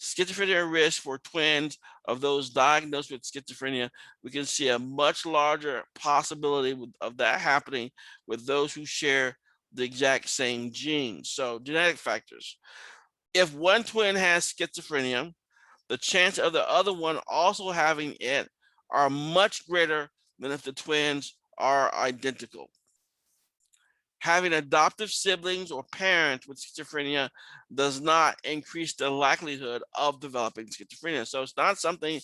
Schizophrenia risk for twins of those diagnosed with schizophrenia, we can see a much larger possibility of that happening with those who share the exact same genes. So genetic factors. If one twin has schizophrenia, the chance of the other one also having it are much greater than if the twins are identical. Having adoptive siblings or parents with schizophrenia does not increase the likelihood of developing schizophrenia. So it's not something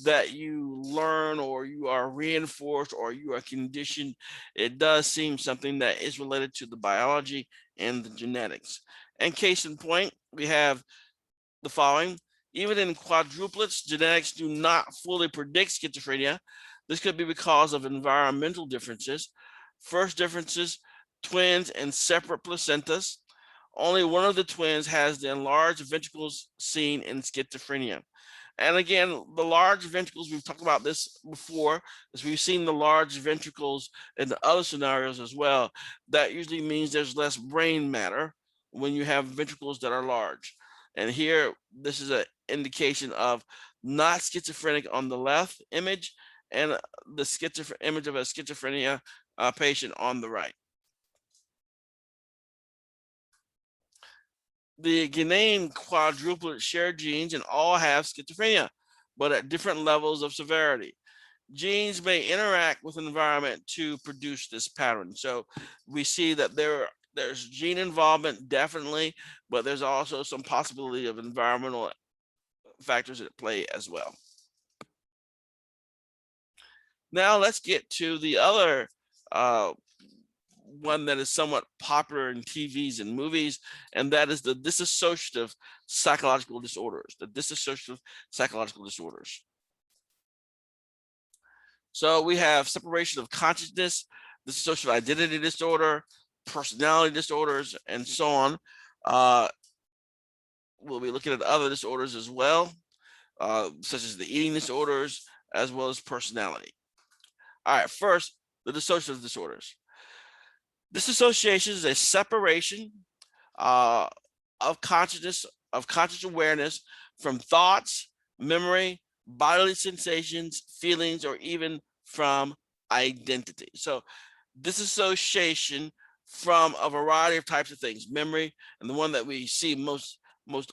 that you learn or you are reinforced or you are conditioned. It does seem something that is related to the biology and the genetics. And case in point, we have the following. Even in quadruplets, genetics do not fully predict schizophrenia. This could be because of environmental differences. First differences, twins and separate placentas. Only one of the twins has the enlarged ventricles seen in schizophrenia. And again, the large ventricles, we've talked about this before, as we've seen the large ventricles in the other scenarios as well. That usually means there's less brain matter when you have ventricles that are large. And here, this is an indication of not schizophrenic on the left image and the image of a schizophrenia patient on the right. The Guinean quadruplet share genes and all have schizophrenia, but at different levels of severity. Genes may interact with the environment to produce this pattern. So we see that there's gene involvement, definitely, but there's also some possibility of environmental factors at play as well. Now let's get to the other one that is somewhat popular in TVs and movies, and that is the dissociative psychological disorders. The dissociative psychological disorders. So we have separation of consciousness, dissociative identity disorder, personality disorders, and so on. We'll be looking at other disorders as well, such as the eating disorders, as well as personality. All right, first, the dissociative disorders. Dissociation is a separation of consciousness, of conscious awareness from thoughts, memory, bodily sensations, feelings, or even from identity. So disassociation from a variety of types of things, memory, and the one that we see most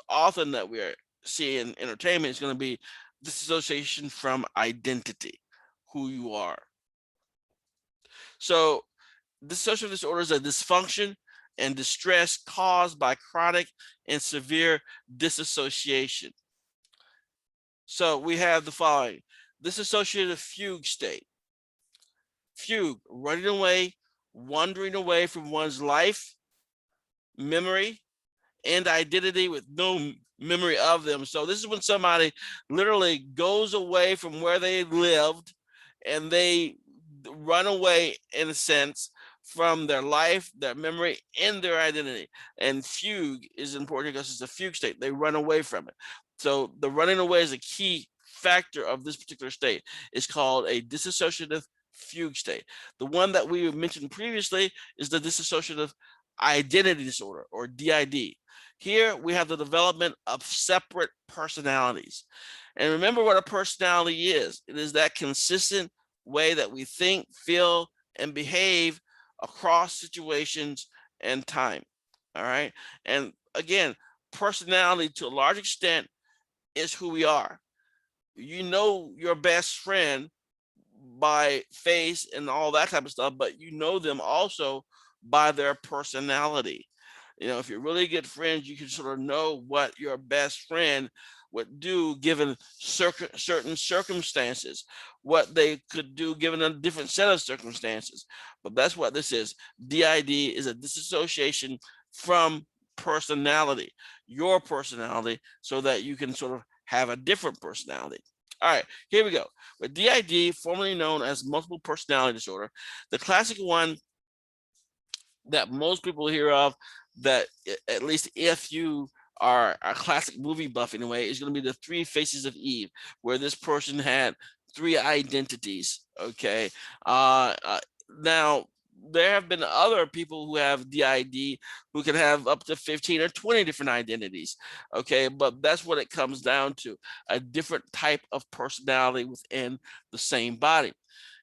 often that we are seeing in entertainment is going to be disassociation from identity, who you are. So dissociative disorder is a dysfunction and distress caused by chronic and severe disassociation. So we have the following: dissociative fugue state. Fugue, running away, wandering away from one's life, memory, and identity with no memory of them. So this is when somebody literally goes away from where they lived and they run away, in a sense, from their life, their memory, and their identity. And fugue is important because it's a fugue state. They run away from it. So the running away is a key factor of this particular state. It's called a dissociative fugue state. The one that we mentioned previously is the dissociative identity disorder, or DID. Here we have the development of separate personalities. And remember what a personality is. It is that consistent way that we think, feel, and behave across situations and time. All right. And again, personality to a large extent is who we are. You know your best friend by face and all that type of stuff, but you know them also by their personality. You know, if you're really good friends, you can sort of know what your best friend would do given certain circumstances, what they could do given a different set of circumstances. But that's what this is. DID is a disassociation from personality, your personality, so that you can sort of have a different personality. All right, here we go. With DID, formerly known as multiple personality disorder, the classic one that most people hear of, that at least if you are a classic movie buff anyway, is going to be the 3 Faces of Eve, where this person had 3 identities. Okay. Now there have been other people who have DID who can have up to 15 or 20 different identities. Okay, but that's what it comes down to, a different type of personality within the same body.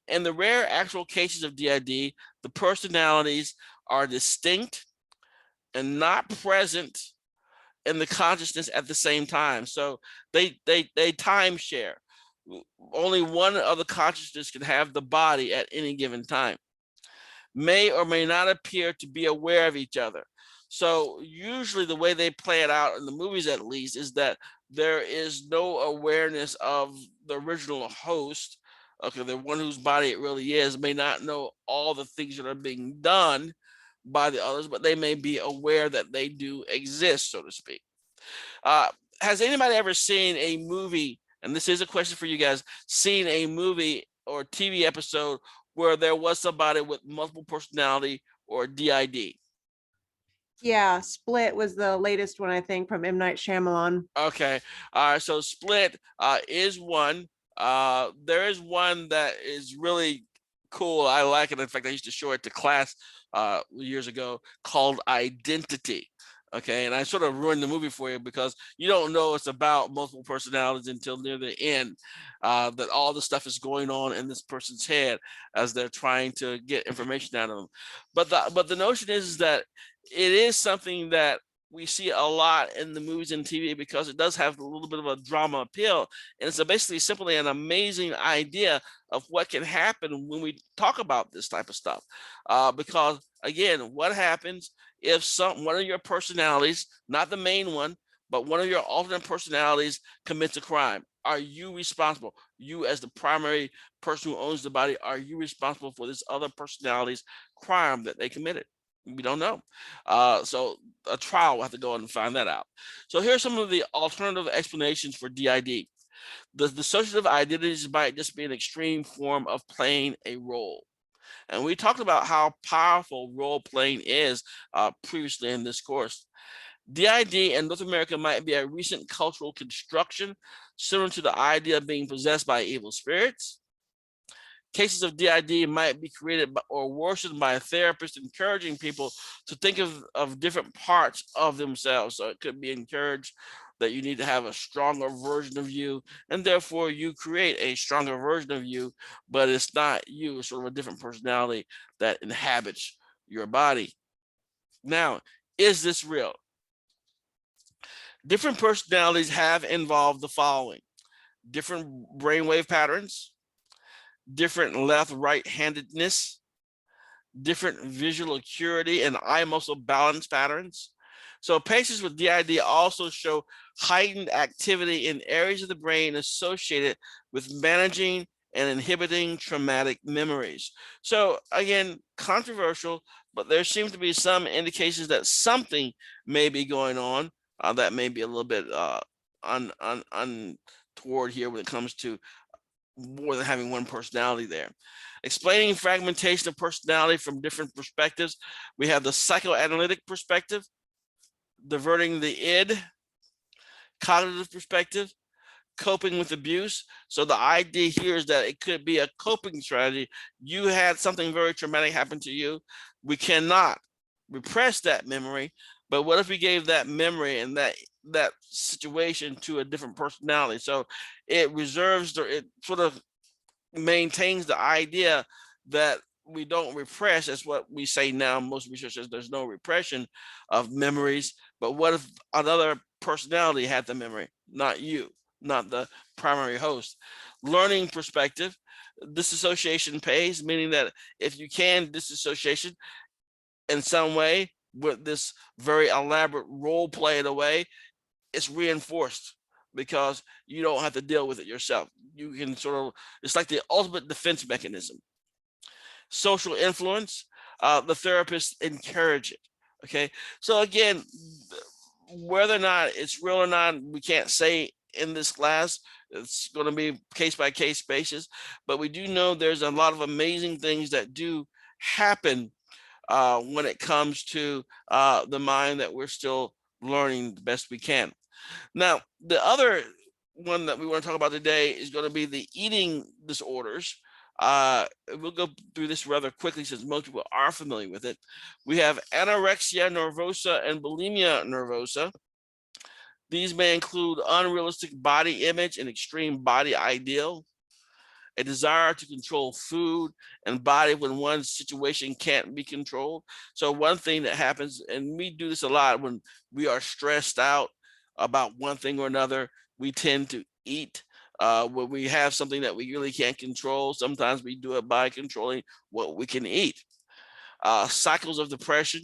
In the rare actual cases of DID, the personalities are distinct and not present in the consciousness at the same time. So they time share. Only one of the consciousness can have the body at any given time. May or may not appear to be aware of each other. So usually the way they play it out in the movies, at least, is that there is no awareness of the original host. Okay, the one whose body it really is may not know all the things that are being done by the others, but they may be aware that they do exist, so to speak. Has anybody ever seen a movie, and this is a question for you guys, seen a movie or TV episode where there was somebody with multiple personality or DID? Yeah, Split was the latest one, I think, from M. Night Shyamalan. Okay. So Split is one. There is one that is really cool. I like it. In fact, I used to show it to class years ago, called Identity. Okay, and I sort of ruined the movie for you because you don't know it's about multiple personalities until near the end. That all the stuff is going on in this person's head as they're trying to get information out of them. But the notion is that it is something that we see a lot in the movies and TV because it does have a little bit of a drama appeal. And it's basically simply an amazing idea of what can happen when we talk about this type of stuff. Because again, what happens if one of your personalities, not the main one, but one of your alternate personalities commits a crime? Are you responsible? You, as the primary person who owns the body, are you responsible for this other personality's crime that they committed? We don't know. So a trial will have to go in and find that out. So here's some of the alternative explanations for DID. The dissociative identities might just be an extreme form of playing a role. And we talked about how powerful role playing is previously in this course. DID in North America might be a recent cultural construction similar to the idea of being possessed by evil spirits. Cases of DID might be created or worsened by a therapist encouraging people to think of different parts of themselves. So it could be encouraged that you need to have a stronger version of you, and therefore you create a stronger version of you, but it's not you, it's sort of a different personality that inhabits your body. Now, is this real? Different personalities have involved the following: different brainwave patterns, different left-right handedness, different visual acuity and eye muscle balance patterns. So patients with DID also show heightened activity in areas of the brain associated with managing and inhibiting traumatic memories. So again, controversial, but there seems to be some indications that something may be going on that may be a little bit untoward here when it comes to more than having one personality there. Explaining fragmentation of personality from different perspectives, we have the psychoanalytic perspective, diverting the id, cognitive perspective, coping with abuse. So the idea here is that it could be a coping strategy. You had something very traumatic happen to you. We cannot repress that memory, but what if we gave that memory and that situation to a different personality? So it reserves, it sort of maintains the idea that we don't repress. That's what we say now. Most research says there's no repression of memories. But what if another personality had the memory, not you, not the primary host? Learning perspective, disassociation pays, meaning that if you can disassociation in some way with this very elaborate role play in a way, it's reinforced because you don't have to deal with it yourself. You can sort of, it's like the ultimate defense mechanism. Social influence, the therapist encourage it. Okay. So again, whether or not it's real or not, we can't say in this class. It's going to be case by case basis, but we do know there's a lot of amazing things that do happen when it comes to the mind that we're still learning the best we can. Now, the other one that we want to talk about today is going to be the eating disorders. We'll go through this rather quickly since most people are familiar with it. We have anorexia nervosa and bulimia nervosa. These may include unrealistic body image and extreme body ideal, a desire to control food and body when one situation can't be controlled. So one thing that happens, and we do this a lot when we are stressed out about one thing or another, we tend to eat. When we have something that we really can't control, sometimes we do it by controlling what we can eat. Cycles of depression,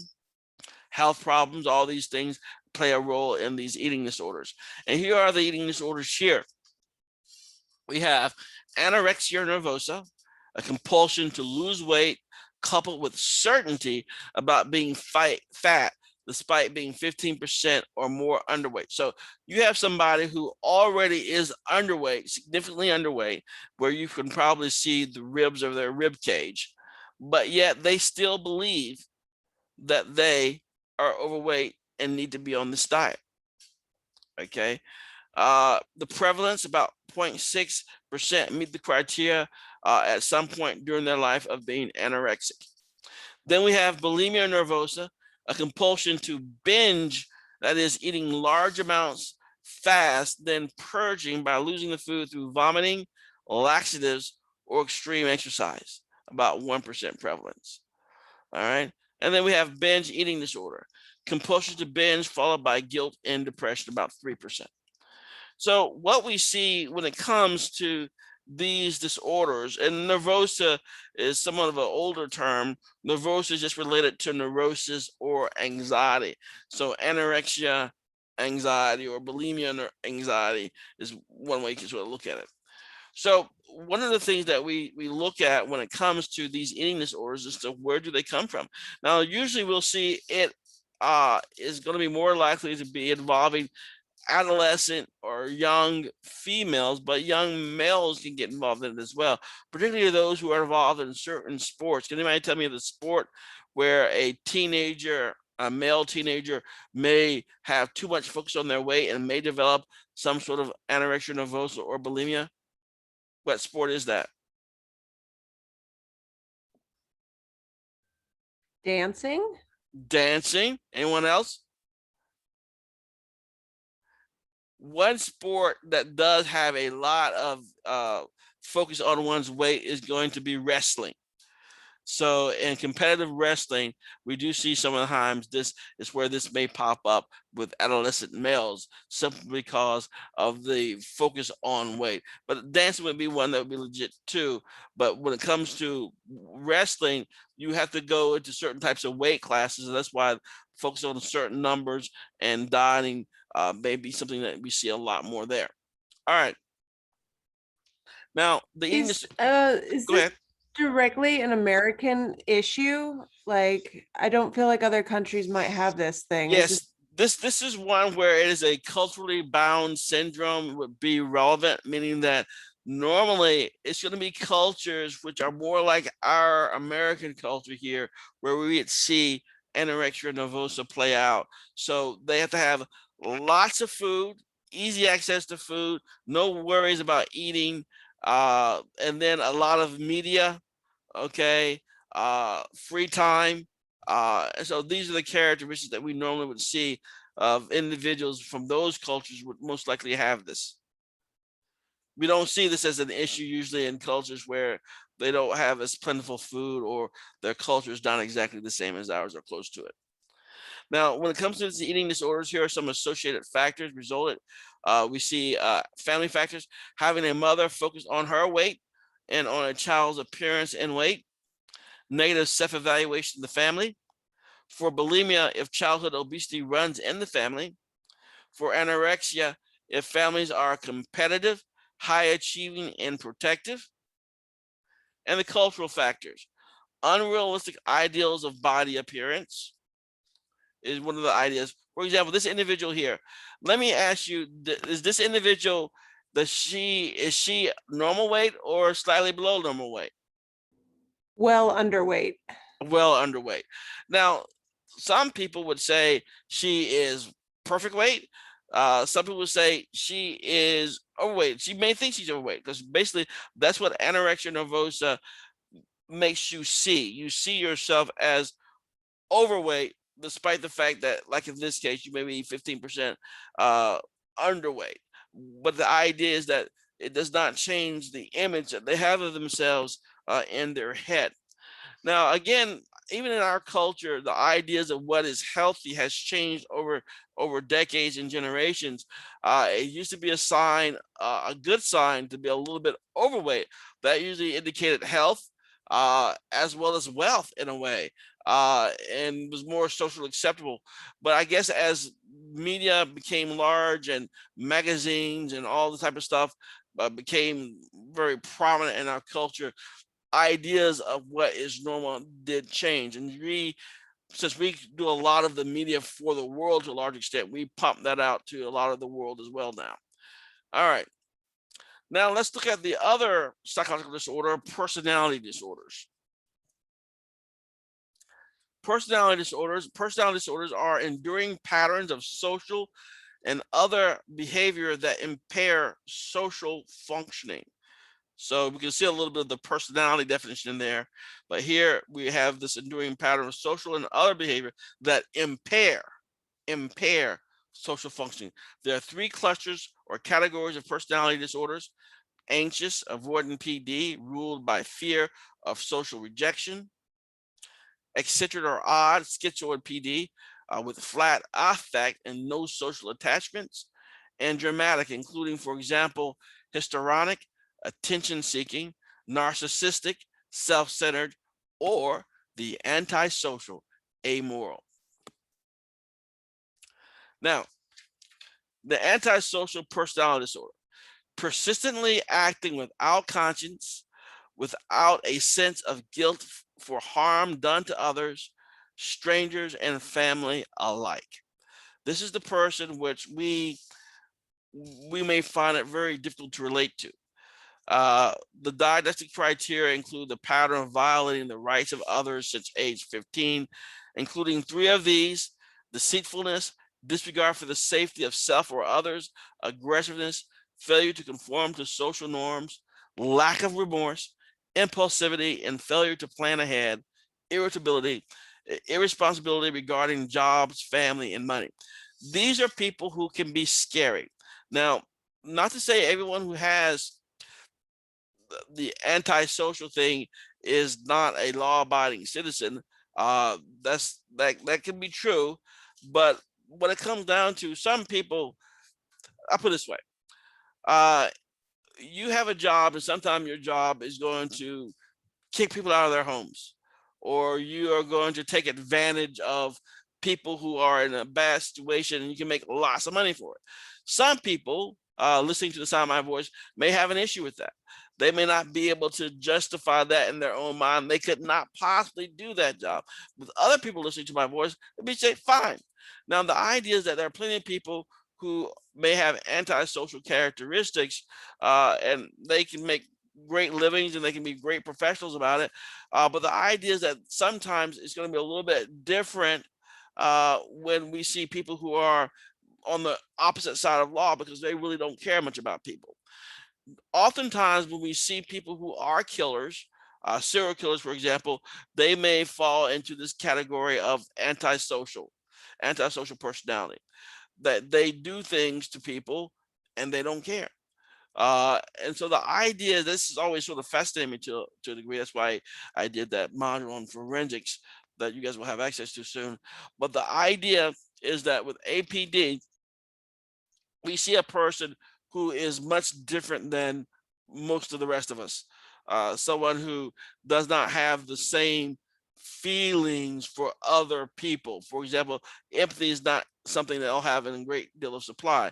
health problems, all these things play a role in these eating disorders. And here are the eating disorders here. We have anorexia nervosa, a compulsion to lose weight coupled with certainty about being fat despite being 15% or more underweight. So you have somebody who already is underweight, significantly underweight, where you can probably see the ribs of their rib cage, but yet they still believe that they are overweight and need to be on this diet. Okay. The prevalence, about 0.6% meet the criteria at some point during their life of being anorexic. Then we have bulimia nervosa, a compulsion to binge, that is eating large amounts fast, then purging by losing the food through vomiting, laxatives, or extreme exercise, about 1% prevalence. All right. And then we have binge eating disorder, compulsion to binge followed by guilt and depression, about 3%. So what we see when it comes to these disorders, and nervosa is somewhat of an older term. Nervosa is just related to neurosis or anxiety. So anorexia, anxiety, or bulimia anxiety is one way you can sort of look at it. So one of the things that we look at when it comes to these eating disorders is to where do they come from? Now, usually we'll see it is going to be more likely to be involving adolescent or young females, but young males can get involved in it as well, particularly those who are involved in certain sports. Can anybody tell me of the sport where a male teenager may have too much focus on their weight and may develop some sort of anorexia nervosa or bulimia? What sport is that? Dancing? Dancing. Anyone else? One sport that does have a lot of focus on one's weight is going to be wrestling. So in competitive wrestling, we do see some of the times this is where this may pop up with adolescent males simply because of the focus on weight. But dancing would be one that would be legit too. But when it comes to wrestling, you have to go into certain types of weight classes. And that's why focus on certain numbers and dieting may be something that we see a lot more there. All right. Now, the eating Is go this ahead. directly an American issue? Like, I don't feel like other countries might have this thing. Is Yes, this is one where it is a culturally bound syndrome would be relevant, meaning that normally it's going to be cultures which are more like our American culture here, where we would see anorexia nervosa play out. So they have to have lots of food, easy access to food, no worries about eating, and then a lot of media, okay, free time. So these are the characteristics that we normally would see of individuals from those cultures would most likely have this. We don't see this as an issue usually in cultures where they don't have as plentiful food or their culture is not exactly the same as ours or close to it. Now, when it comes to the eating disorders, here are some associated factors resulted. We see family factors, having a mother focus on her weight and on a child's appearance and weight, negative self-evaluation in the family. For bulimia, if childhood obesity runs in the family. For anorexia, if families are competitive, high achieving, and protective. And the cultural factors, unrealistic ideals of body appearance is one of the ideas. For example, this individual here, let me ask you, is this individual, is she normal weight or slightly below normal weight? well underweight. Well underweight. Now, some people would say she is perfect weight. Some people would say she is overweight. She may think she's overweight because basically that's what anorexia nervosa makes you see. You see yourself as overweight, despite the fact that, like in this case, you may be 15% underweight. But the idea is that it does not change the image that they have of themselves in their head. Now, again, even in our culture, the ideas of what is healthy has changed over decades and generations. It used to be a sign, a good sign, to be a little bit overweight. That usually indicated health as well as wealth in a way, and was more socially acceptable. But I guess as media became large and magazines and all the type of stuff became very prominent in our culture, ideas of what is normal did change, and we since we do a lot of the media for the world to a large extent, we pump that out to a lot of the world as well now. All right. Now let's look at the other psychological disorder, personality disorders. Personality disorders are enduring patterns of social and other behavior that impair social functioning. So we can see a little bit of the personality definition in there, but here we have this enduring pattern of social and other behavior that impair social functioning. There are three clusters or categories of personality disorders: anxious, avoidant PD, ruled by fear of social rejection; eccentric or odd, schizoid PD, with flat affect and no social attachments; and dramatic, including, for example, histrionic, attention-seeking, narcissistic, self-centered, or the antisocial, amoral. Now, the antisocial personality disorder: persistently acting without conscience, without a sense of guilt for harm done to others, strangers, and family alike. This is the person which we may find it very difficult to relate to. The diagnostic criteria include the pattern of violating the rights of others since age 15, including three of these: deceitfulness, disregard for the safety of self or others, aggressiveness, failure to conform to social norms, lack of remorse, impulsivity, and failure to plan ahead, irritability, irresponsibility regarding jobs, family, and money. These are people who can be scary. Now, not to say everyone who has the antisocial thing is not a law-abiding citizen. That can be true, but when it comes down to some people, I put it this way: uh, you have a job, and sometimes your job is going to kick people out of their homes, or you are going to take advantage of people who are in a bad situation, and you can make lots of money for it. Some people listening to the sound of my voice may have an issue with that. They may not be able to justify that in their own mind. They could not possibly do that job. With other people listening to my voice, they'd be saying, fine. Now, the idea is that there are plenty of people who may have antisocial characteristics, and they can make great livings and they can be great professionals about it. But the idea is that sometimes it's going to be a little bit different when we see people who are on the opposite side of law, because they really don't care much about people. Oftentimes when we see people who are killers, serial killers, for example, they may fall into this category of antisocial personality, that they do things to people and they don't care. And so the idea, this is always sort of fascinating me to a degree. That's why I did that module on forensics that you guys will have access to soon. But the idea is that with APD, we see a person who is much different than most of the rest of us. Someone who does not have the same feelings for other people. For example, empathy is not something they'll have in a great deal of supply.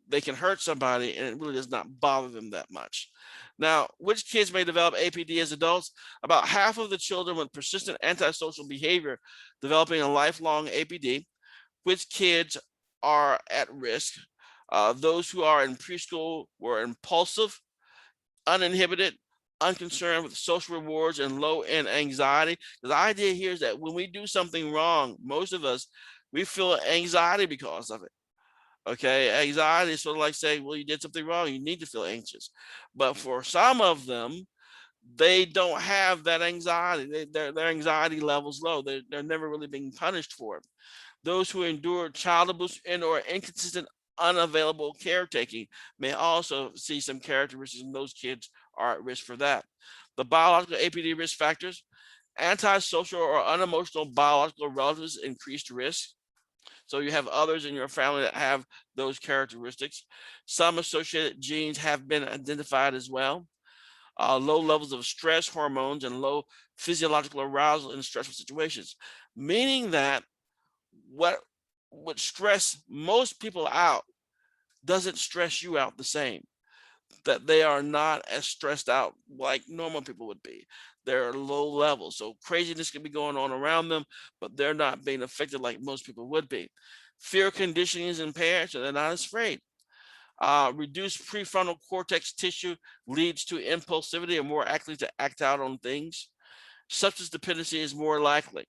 They can hurt somebody and it really does not bother them that much. Now, which kids may develop APD as adults? About half of the children with persistent antisocial behavior developing a lifelong APD. Which kids are at risk? Those who are in preschool were impulsive, uninhibited, unconcerned with social rewards, and low in anxiety. The idea here is that when we do something wrong, most of us, we feel anxiety because of it. Okay, anxiety is sort of like saying, well, you did something wrong, you need to feel anxious. But for some of them, they don't have that anxiety. Their anxiety level's low. They're never really being punished for it. Those who endure child abuse and or inconsistent, unavailable caretaking may also see some characteristics, and those kids are at risk for that. The biological APD risk factors: antisocial or unemotional biological relatives, increased risk. So you have others in your family that have those characteristics. Some associated genes have been identified as well. Low levels of stress hormones and low physiological arousal in stressful situations, meaning that what would stress most people out doesn't stress you out the same. that they are not as stressed out like normal people would be. They're low level. So craziness can be going on around them, but they're not being affected like most people would be. Fear conditioning is impaired, so they're not as afraid. Reduced prefrontal cortex tissue leads to impulsivity and more likely to act out on things. Substance dependency is more likely.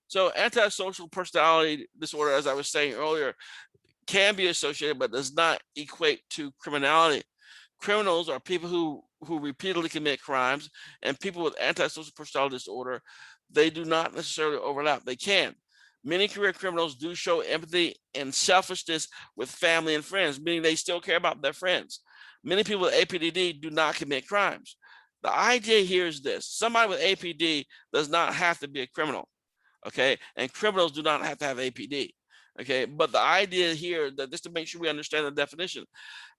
So antisocial personality disorder, as I was saying earlier, can be associated, but does not equate to criminality. Criminals are people who repeatedly commit crimes, and people with antisocial personality disorder, they do not necessarily overlap. They can. Many career criminals do show empathy and selfishness with family and friends, meaning they still care about their friends. Many people with APDD do not commit crimes. The idea here is this: somebody with APD does not have to be a criminal, okay? And criminals do not have to have APD, okay? But the idea here, that just to make sure we understand the definition,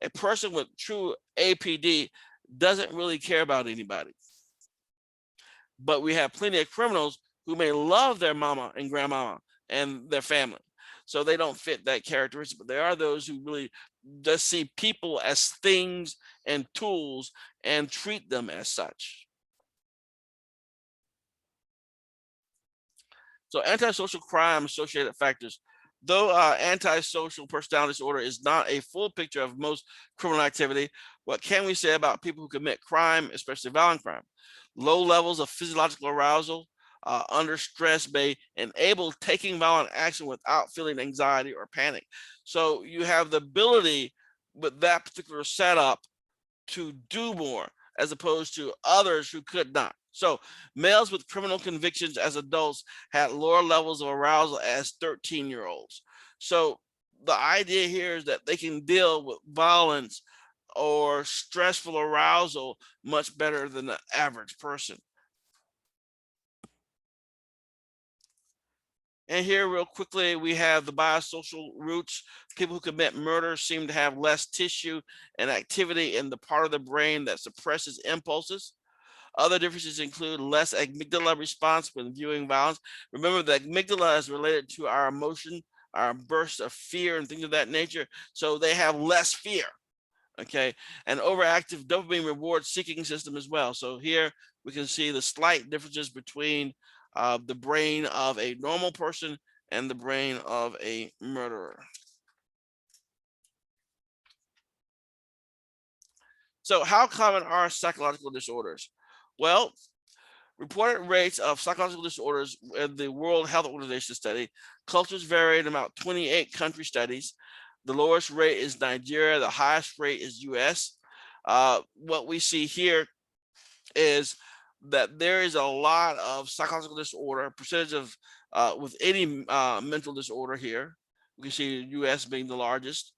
a person with true APD doesn't really care about anybody. But we have plenty of criminals who may love their mama and grandmama and their family. So they don't fit that characteristic, but there are those who really just see people as things and tools and treat them as such. So antisocial crime associated factors. Though antisocial personality disorder is not a full picture of most criminal activity, what can we say about people who commit crime, especially violent crime? Low levels of physiological arousal under stress may enable taking violent action without feeling anxiety or panic. So you have the ability with that particular setup to do more as opposed to others who could not. So males with criminal convictions as adults had lower levels of arousal as 13-year-olds. So the idea here is that they can deal with violence or stressful arousal much better than the average person. And here, real quickly, we have the biosocial roots. People who commit murder seem to have less tissue and activity in the part of the brain that suppresses impulses. Other differences include less amygdala response when viewing violence. Remember, the amygdala is related to our emotion, our bursts of fear, and things of that nature. So they have less fear. Okay, and overactive dopamine reward seeking system as well. So here we can see the slight differences between the brain of a normal person and the brain of a murderer. So how common are psychological disorders? Well, reported rates of psychological disorders in the World Health Organization study, cultures vary in about 28 country studies. The lowest rate is Nigeria, the highest rate is US. What we see here is that there is a lot of psychological disorder, percentage of with any mental disorder here. We can see the US being the largest.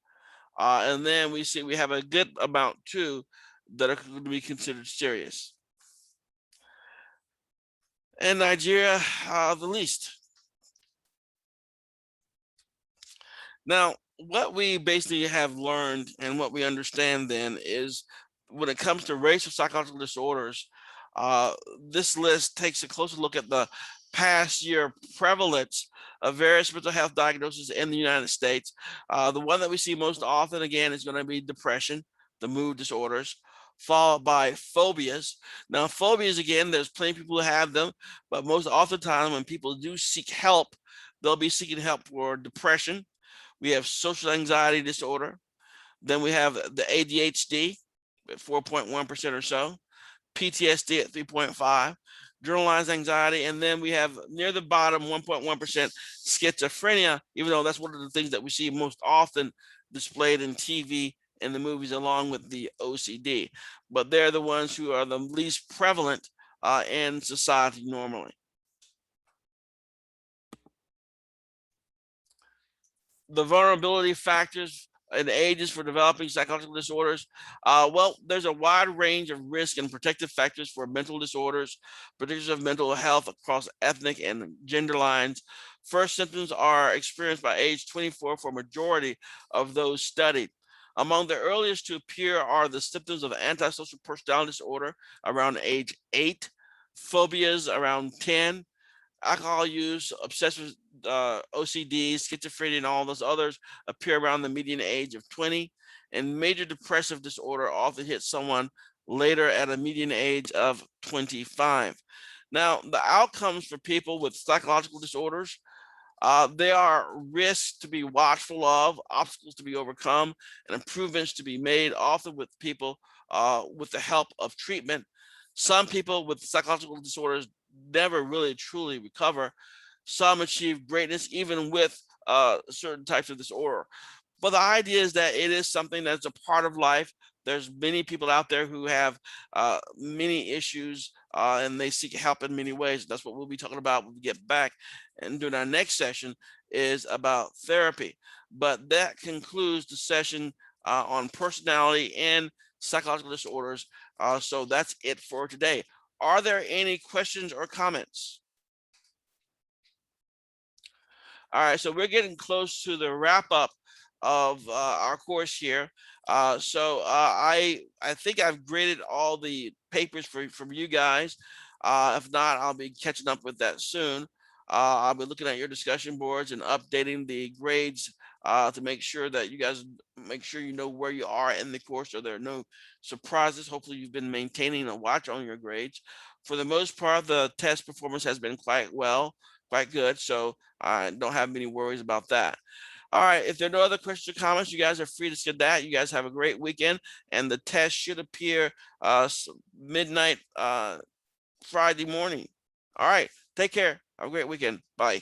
And then we see we have a good amount too that are going to be considered serious. And Nigeria, the least. Now, what we basically have learned and what we understand then is when it comes to racial psychological disorders, uh, this list takes a closer look at the past year prevalence of various mental health diagnoses in the United States. The one that we see most often, again, is going to be depression, the mood disorders, followed by phobias. Now, phobias, again, there's plenty of people who have them, but most often time when people do seek help, they'll be seeking help for depression. We have social anxiety disorder. Then we have the ADHD at 4.1% or so, PTSD at 3.5, generalized anxiety, and then we have near the bottom 1.1% schizophrenia, even though that's one of the things that we see most often displayed in TV and the movies along with the OCD. But they're the ones who are the least prevalent in society normally. The vulnerability factors and ages for developing psychological disorders. Well, there's a wide range of risk and protective factors for mental disorders, predictors of mental health across ethnic and gender lines. First symptoms are experienced by age 24 for a majority of those studied. Among the earliest to appear are the symptoms of antisocial personality disorder around age 8, phobias around 10, alcohol use, obsessive OCD, schizophrenia, and all those others appear around the median age of 20. And major depressive disorder often hits someone later at a median age of 25. Now, the outcomes for people with psychological disorders, they are risks to be watchful of, obstacles to be overcome, and improvements to be made, often with people with the help of treatment. Some people with psychological disorders never really truly recover. Some achieve greatness even with certain types of disorder. But the idea is that it is something that's a part of life. There's many people out there who have many issues and they seek help in many ways. That's what we'll be talking about when we get back. And during our next session is about therapy. But that concludes the session on personality and psychological disorders. So that's it for today. Are there any questions or comments? All right, so we're getting close to the wrap up of our course here. I think I've graded all the papers from you guys. If not, I'll be catching up with that soon. I'll be looking at your discussion boards and updating the grades to make sure that you guys make sure you know where you are in the course, so there are no surprises. Hopefully, you've been maintaining a watch on your grades. For the most part, the test performance has been quite good. So I don't have many worries about that. All right. If there are no other questions or comments, you guys are free to skip that. You guys have a great weekend, and the test should appear midnight Friday morning. All right. Take care. Have a great weekend. Bye.